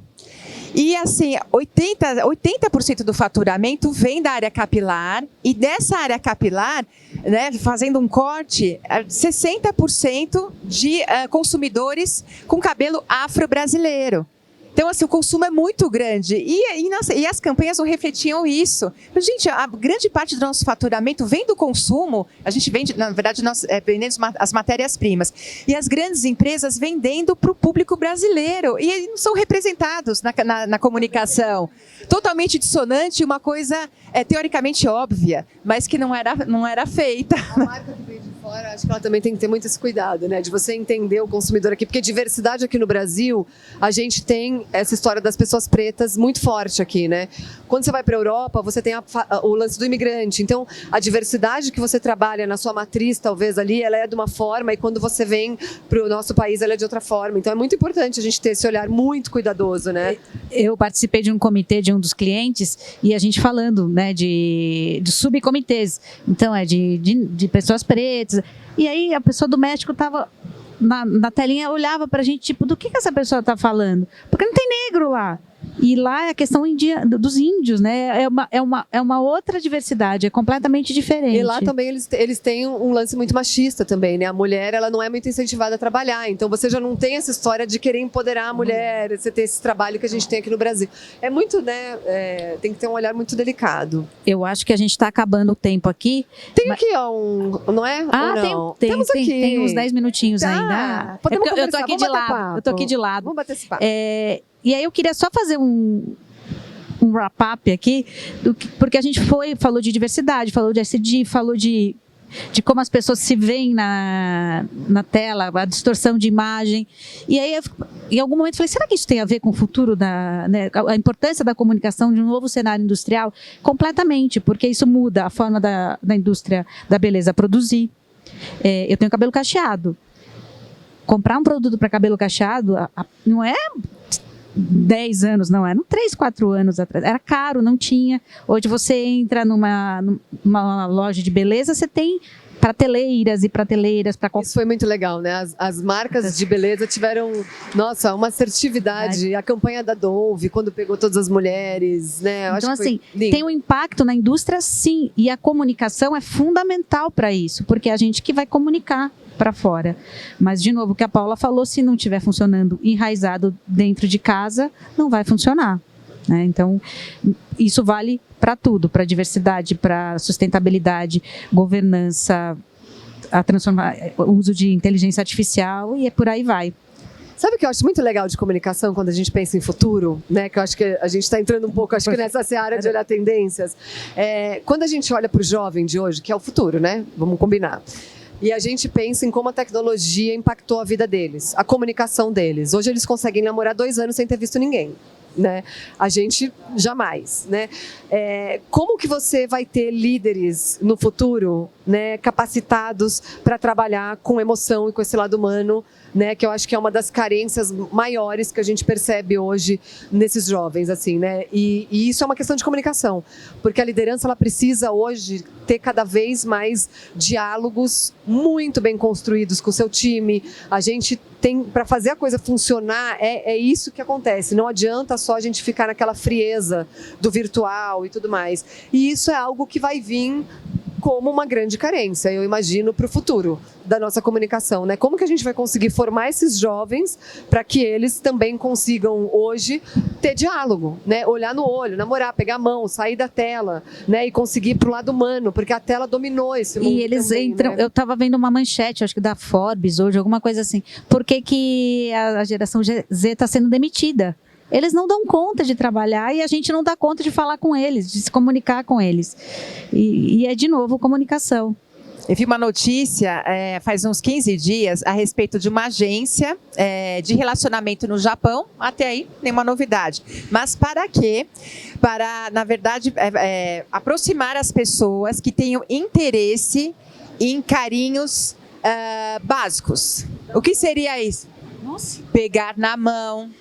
E, assim, 80% do faturamento vem da área capilar, e dessa área capilar, né, fazendo um corte, 60% de consumidores com cabelo afro-brasileiro. Então, assim, o consumo é muito grande. E as campanhas não refletiam isso. Gente, a grande parte do nosso faturamento vem do consumo. A gente vende, na verdade, nós vendemos as matérias-primas. E as grandes empresas vendendo para o público brasileiro. E eles não são representados na comunicação. Totalmente dissonante, uma coisa teoricamente óbvia, mas que não era feita. A marca que vem de fora, acho que ela também tem que ter muito esse cuidado, né? De você entender o consumidor aqui. Porque diversidade aqui no Brasil, a gente tem essa história das pessoas pretas muito forte aqui, né? Quando você vai para a Europa, você tem o lance do imigrante. Então, a diversidade que você trabalha na sua matriz, talvez ali, ela é de uma forma, e quando você vem para o nosso país, ela é de outra forma. Então, é muito importante a gente ter esse olhar muito cuidadoso, né? Eu participei de um comitê de um dos clientes e a gente falando, né, de subcomitês. Então, de pessoas pretas. E aí, a pessoa do México estava na telinha, olhava pra gente, tipo, do que essa pessoa tá falando? Porque não tem negro lá. E lá é a questão dos índios, né? É uma outra diversidade, é completamente diferente. E lá também eles têm um lance muito machista também, né? A mulher, ela não é muito incentivada a trabalhar, então você já não tem essa história de querer empoderar a mulher, você ter esse trabalho que a gente tem aqui no Brasil. É muito, né? Tem que ter um olhar muito delicado. Eu acho que a gente está acabando o tempo aqui. Tem aqui, ó, não é? Ah, não? Temos aqui. Tem uns 10 minutinhos ainda. Podemos conversar, eu tô aqui de lado. Eu tô aqui de lado. Vamos bater esse papo. E aí eu queria só fazer um wrap-up aqui, porque a gente falou de diversidade, falou de SD, falou de como as pessoas se veem na tela, a distorção de imagem. E aí, em algum momento, eu falei, será que isso tem a ver com o futuro, né, a importância da comunicação de um novo cenário industrial? Completamente, porque isso muda a forma da indústria da beleza produzir. Eu tenho cabelo cacheado. Comprar um produto para cabelo cacheado não é 10 anos, não era, 3, 4 anos atrás, era caro, não tinha. Hoje você entra numa loja de beleza, você tem prateleiras e prateleiras para Isso foi muito legal, né? As marcas de beleza tiveram, nossa, uma assertividade. A campanha da Dove, quando pegou todas as mulheres, né? Então, assim, tem um impacto na indústria, sim, e a comunicação é fundamental para isso, porque é a gente que vai comunicar para fora. Mas, de novo, o que a Paula falou, se não estiver funcionando enraizado dentro de casa, não vai funcionar, né? Então, isso vale para tudo, para diversidade, para sustentabilidade, governança, o uso de inteligência artificial e por aí vai. Sabe o que eu acho muito legal de comunicação quando a gente pensa em futuro, né? Que eu acho que a gente está entrando um pouco, acho que nessa seara de olhar tendências. Quando a gente olha para o jovem de hoje, que é o futuro, né? Vamos combinar. E a gente pensa em como a tecnologia impactou a vida deles, a comunicação deles. Hoje eles conseguem namorar 2 anos sem ter visto ninguém, né? A gente jamais, né? Como que você vai ter líderes no futuro, né, capacitados para trabalhar com emoção e com esse lado humano, né, que eu acho que é uma das carências maiores que a gente percebe hoje nesses jovens, assim, né? E isso é uma questão de comunicação, porque a liderança ela precisa hoje ter cada vez mais diálogos muito bem construídos com o seu time. A gente tem, para fazer a coisa funcionar, é isso que acontece. Não adianta só a gente ficar naquela frieza do virtual e tudo mais. E isso é algo que vai vir como uma grande carência, eu imagino, para o futuro da nossa comunicação, né? Como que a gente vai conseguir formar esses jovens para que eles também consigam hoje ter diálogo, né? Olhar no olho, namorar, pegar a mão, sair da tela, né? E conseguir ir para o lado humano, porque a tela dominou esse mundo. E eles também, entram, né? Eu estava vendo uma manchete, acho que da Forbes hoje, alguma coisa assim. Por que a geração Z está sendo demitida? Eles não dão conta de trabalhar e a gente não dá conta de falar com eles, de se comunicar com eles. E é, de novo, comunicação. Eu vi uma notícia faz uns 15 dias a respeito de uma agência de relacionamento no Japão. Até aí, nenhuma novidade. Mas para quê? Para, na verdade, aproximar as pessoas que tenham interesse em carinhos básicos. O que seria isso? Nossa. Pegar na mão,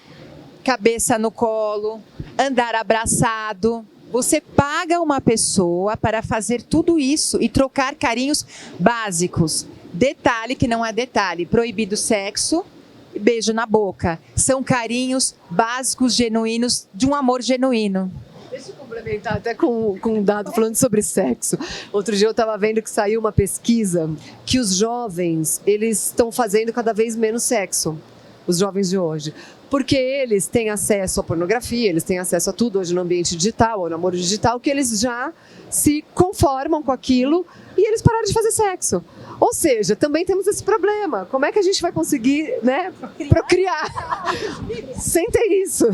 cabeça no colo, andar abraçado. Você paga uma pessoa para fazer tudo isso e trocar carinhos básicos. Detalhe que não é detalhe, proibido sexo e beijo na boca. São carinhos básicos, genuínos, de um amor genuíno. Deixa eu complementar até com um dado falando sobre sexo. Outro dia eu estava vendo que saiu uma pesquisa que os jovens, eles estão fazendo cada vez menos sexo. Os jovens de hoje. porque eles têm acesso à pornografia, eles têm acesso a tudo hoje no ambiente digital, ao namoro digital, que eles já se conformam com aquilo e eles pararam de fazer sexo. Ou seja, também temos esse problema. Como é que a gente vai conseguir, né, procriar sem ter isso?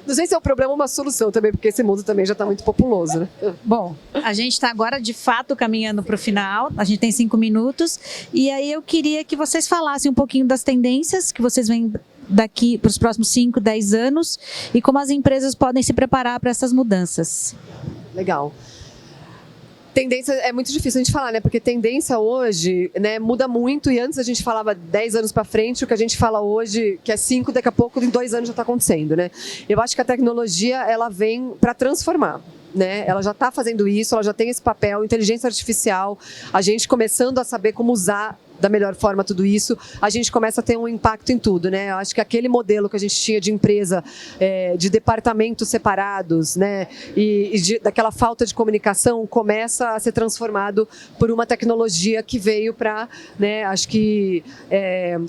Não sei se é um problema ou uma solução também, porque esse mundo também já está muito populoso, né? Bom, a gente está agora, de fato, caminhando para o final. A gente tem 5 minutos. E aí eu queria que vocês falassem um pouquinho das tendências que vocês veem daqui para os próximos 5, 10 anos e como as empresas podem se preparar para essas mudanças. Legal. Tendência é muito difícil a gente falar, né? Porque tendência hoje, né, muda muito e antes a gente falava 10 anos para frente, o que a gente fala hoje, que é 5, daqui a pouco, em 2 anos já está acontecendo, né? Eu acho que a tecnologia, ela vem para transformar. Né? Ela já está fazendo isso, ela já tem esse papel, inteligência artificial, a gente começando a saber como usar da melhor forma tudo isso, a gente começa a ter um impacto em tudo, né? Eu acho que aquele modelo que a gente tinha de empresa, de departamentos separados, né? Daquela falta de comunicação, começa a ser transformado por uma tecnologia que veio para, né, acho que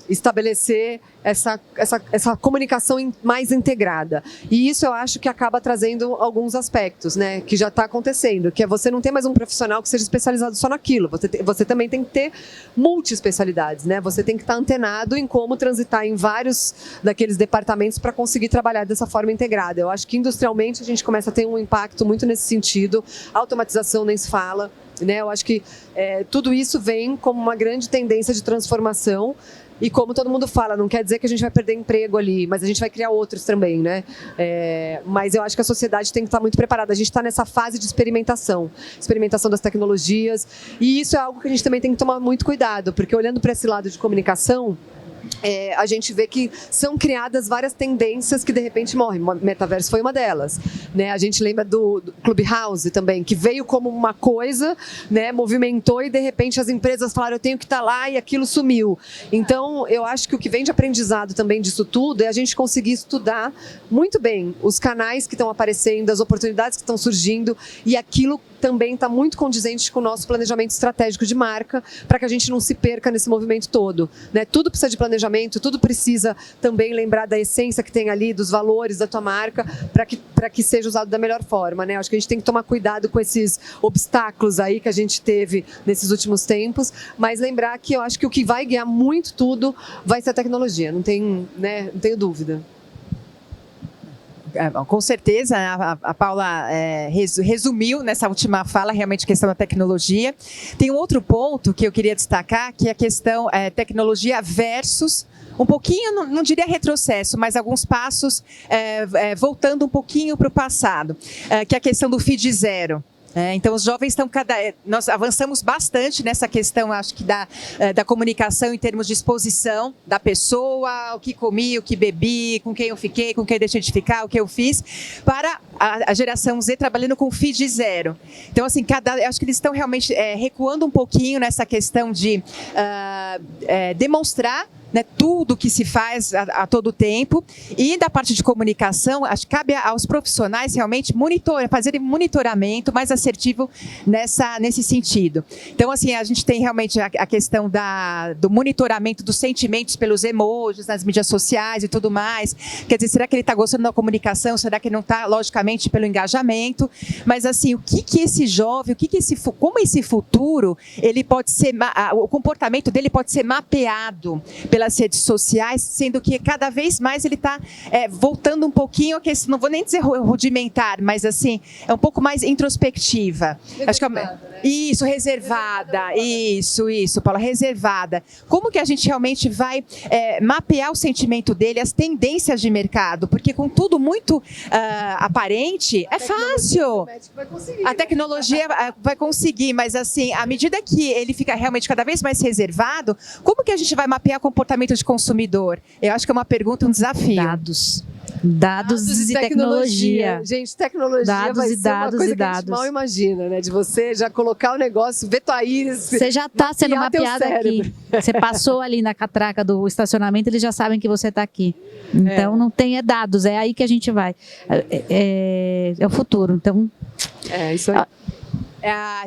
estabelecer essa comunicação mais integrada. E isso eu acho que acaba trazendo alguns aspectos, né, que já está acontecendo, que é você não ter mais um profissional que seja especializado só naquilo, você também tem que ter multi-especialidades, né? Você tem que estar antenado em como transitar em vários daqueles departamentos para conseguir trabalhar dessa forma integrada. Eu acho que industrialmente a gente começa a ter um impacto muito nesse sentido, automatização nem se fala, né? Eu acho que tudo isso vem como uma grande tendência de transformação. E como todo mundo fala, não quer dizer que a gente vai perder emprego ali, mas a gente vai criar outros também, né? Mas eu acho que a sociedade tem que estar muito preparada. A gente está nessa fase de experimentação das tecnologias, e isso é algo que a gente também tem que tomar muito cuidado, porque olhando para esse lado de comunicação, a gente vê que são criadas várias tendências que de repente morrem. O metaverso foi uma delas, né? A gente lembra do Clubhouse também, que veio como uma coisa, né? Movimentou e de repente as empresas falaram, eu tenho que estar lá, e aquilo sumiu. Então eu acho que o que vem de aprendizado também disso tudo é a gente conseguir estudar muito bem os canais que estão aparecendo, as oportunidades que estão surgindo, e aquilo também está muito condizente com o nosso planejamento estratégico de marca, para que a gente não se perca nesse movimento todo, né? Tudo precisa de planejamento, tudo precisa também lembrar da essência que tem ali, dos valores da tua marca, para que seja usado da melhor forma, né? Acho que a gente tem que tomar cuidado com esses obstáculos aí que a gente teve nesses últimos tempos, mas lembrar que eu acho que o que vai guiar muito tudo vai ser a tecnologia, não tenho dúvida. Com certeza, a Paula resumiu nessa última fala realmente a questão da tecnologia. Tem um outro ponto que eu queria destacar, que é a questão tecnologia versus, um pouquinho, não diria retrocesso, mas alguns passos voltando um pouquinho para o passado, que é a questão do feed zero. Então, os jovens estão nós avançamos bastante nessa questão, acho que da comunicação em termos de exposição da pessoa, o que comi, o que bebi, com quem eu fiquei, com quem deixei de ficar, o que eu fiz, para a geração Z trabalhando com feed zero. Então, assim, acho que eles estão realmente recuando um pouquinho nessa questão de demonstrar, né, tudo que se faz a todo tempo, e da parte de comunicação, acho que cabe aos profissionais realmente fazerem monitoramento mais assertivo nesse sentido. Então, assim, a gente tem realmente a questão do monitoramento dos sentimentos pelos emojis nas mídias sociais e tudo mais. Quer dizer, será que ele está gostando da comunicação? Será que ele não está, logicamente, pelo engajamento? Mas, assim, o que esse jovem, como esse futuro, ele pode ser, o comportamento dele pode ser mapeado pelas redes sociais, sendo que cada vez mais ele está voltando um pouquinho, não vou nem dizer rudimentar, mas assim, é um pouco mais introspectiva. Acho que isso, reservada, isso, Paula, reservada. Como que a gente realmente vai mapear o sentimento dele, as tendências de mercado? Porque com tudo muito aparente, é fácil. A tecnologia vai conseguir, mas assim, à medida que ele fica realmente cada vez mais reservado, como que a gente vai mapear o comportamento de consumidor? Eu acho que é uma pergunta, um desafio. Dados e tecnologia. Gente, tecnologia dados vai e ser dados uma coisa e que a gente mal imagina, né? De você já colocar o negócio, ver tua íris. Você já está sendo mapeado aqui. Você passou ali na catraca do estacionamento, eles já sabem que você está aqui. Então, não tem dados, é aí que a gente vai. É o futuro, então... isso aí.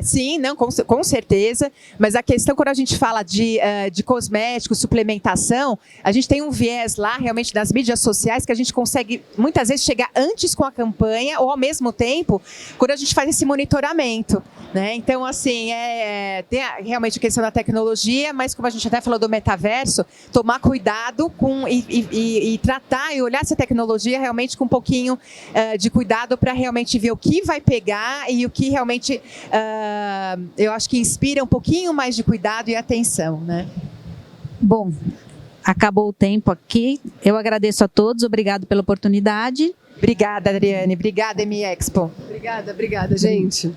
Sim, não, com certeza, mas a questão quando a gente fala de cosméticos, suplementação, a gente tem um viés lá realmente das mídias sociais que a gente consegue muitas vezes chegar antes com a campanha ou ao mesmo tempo quando a gente faz esse monitoramento, né? Então, assim, tem realmente a questão da tecnologia, mas como a gente até falou do metaverso, tomar cuidado e tratar e olhar essa tecnologia realmente com um pouquinho de cuidado para realmente ver o que vai pegar e o que realmente eu acho que inspira um pouquinho mais de cuidado e atenção, né? Bom, acabou o tempo aqui. Eu agradeço a todos, obrigado pela oportunidade. Obrigada, Adriane. Obrigada, MIExpo. Obrigada, gente.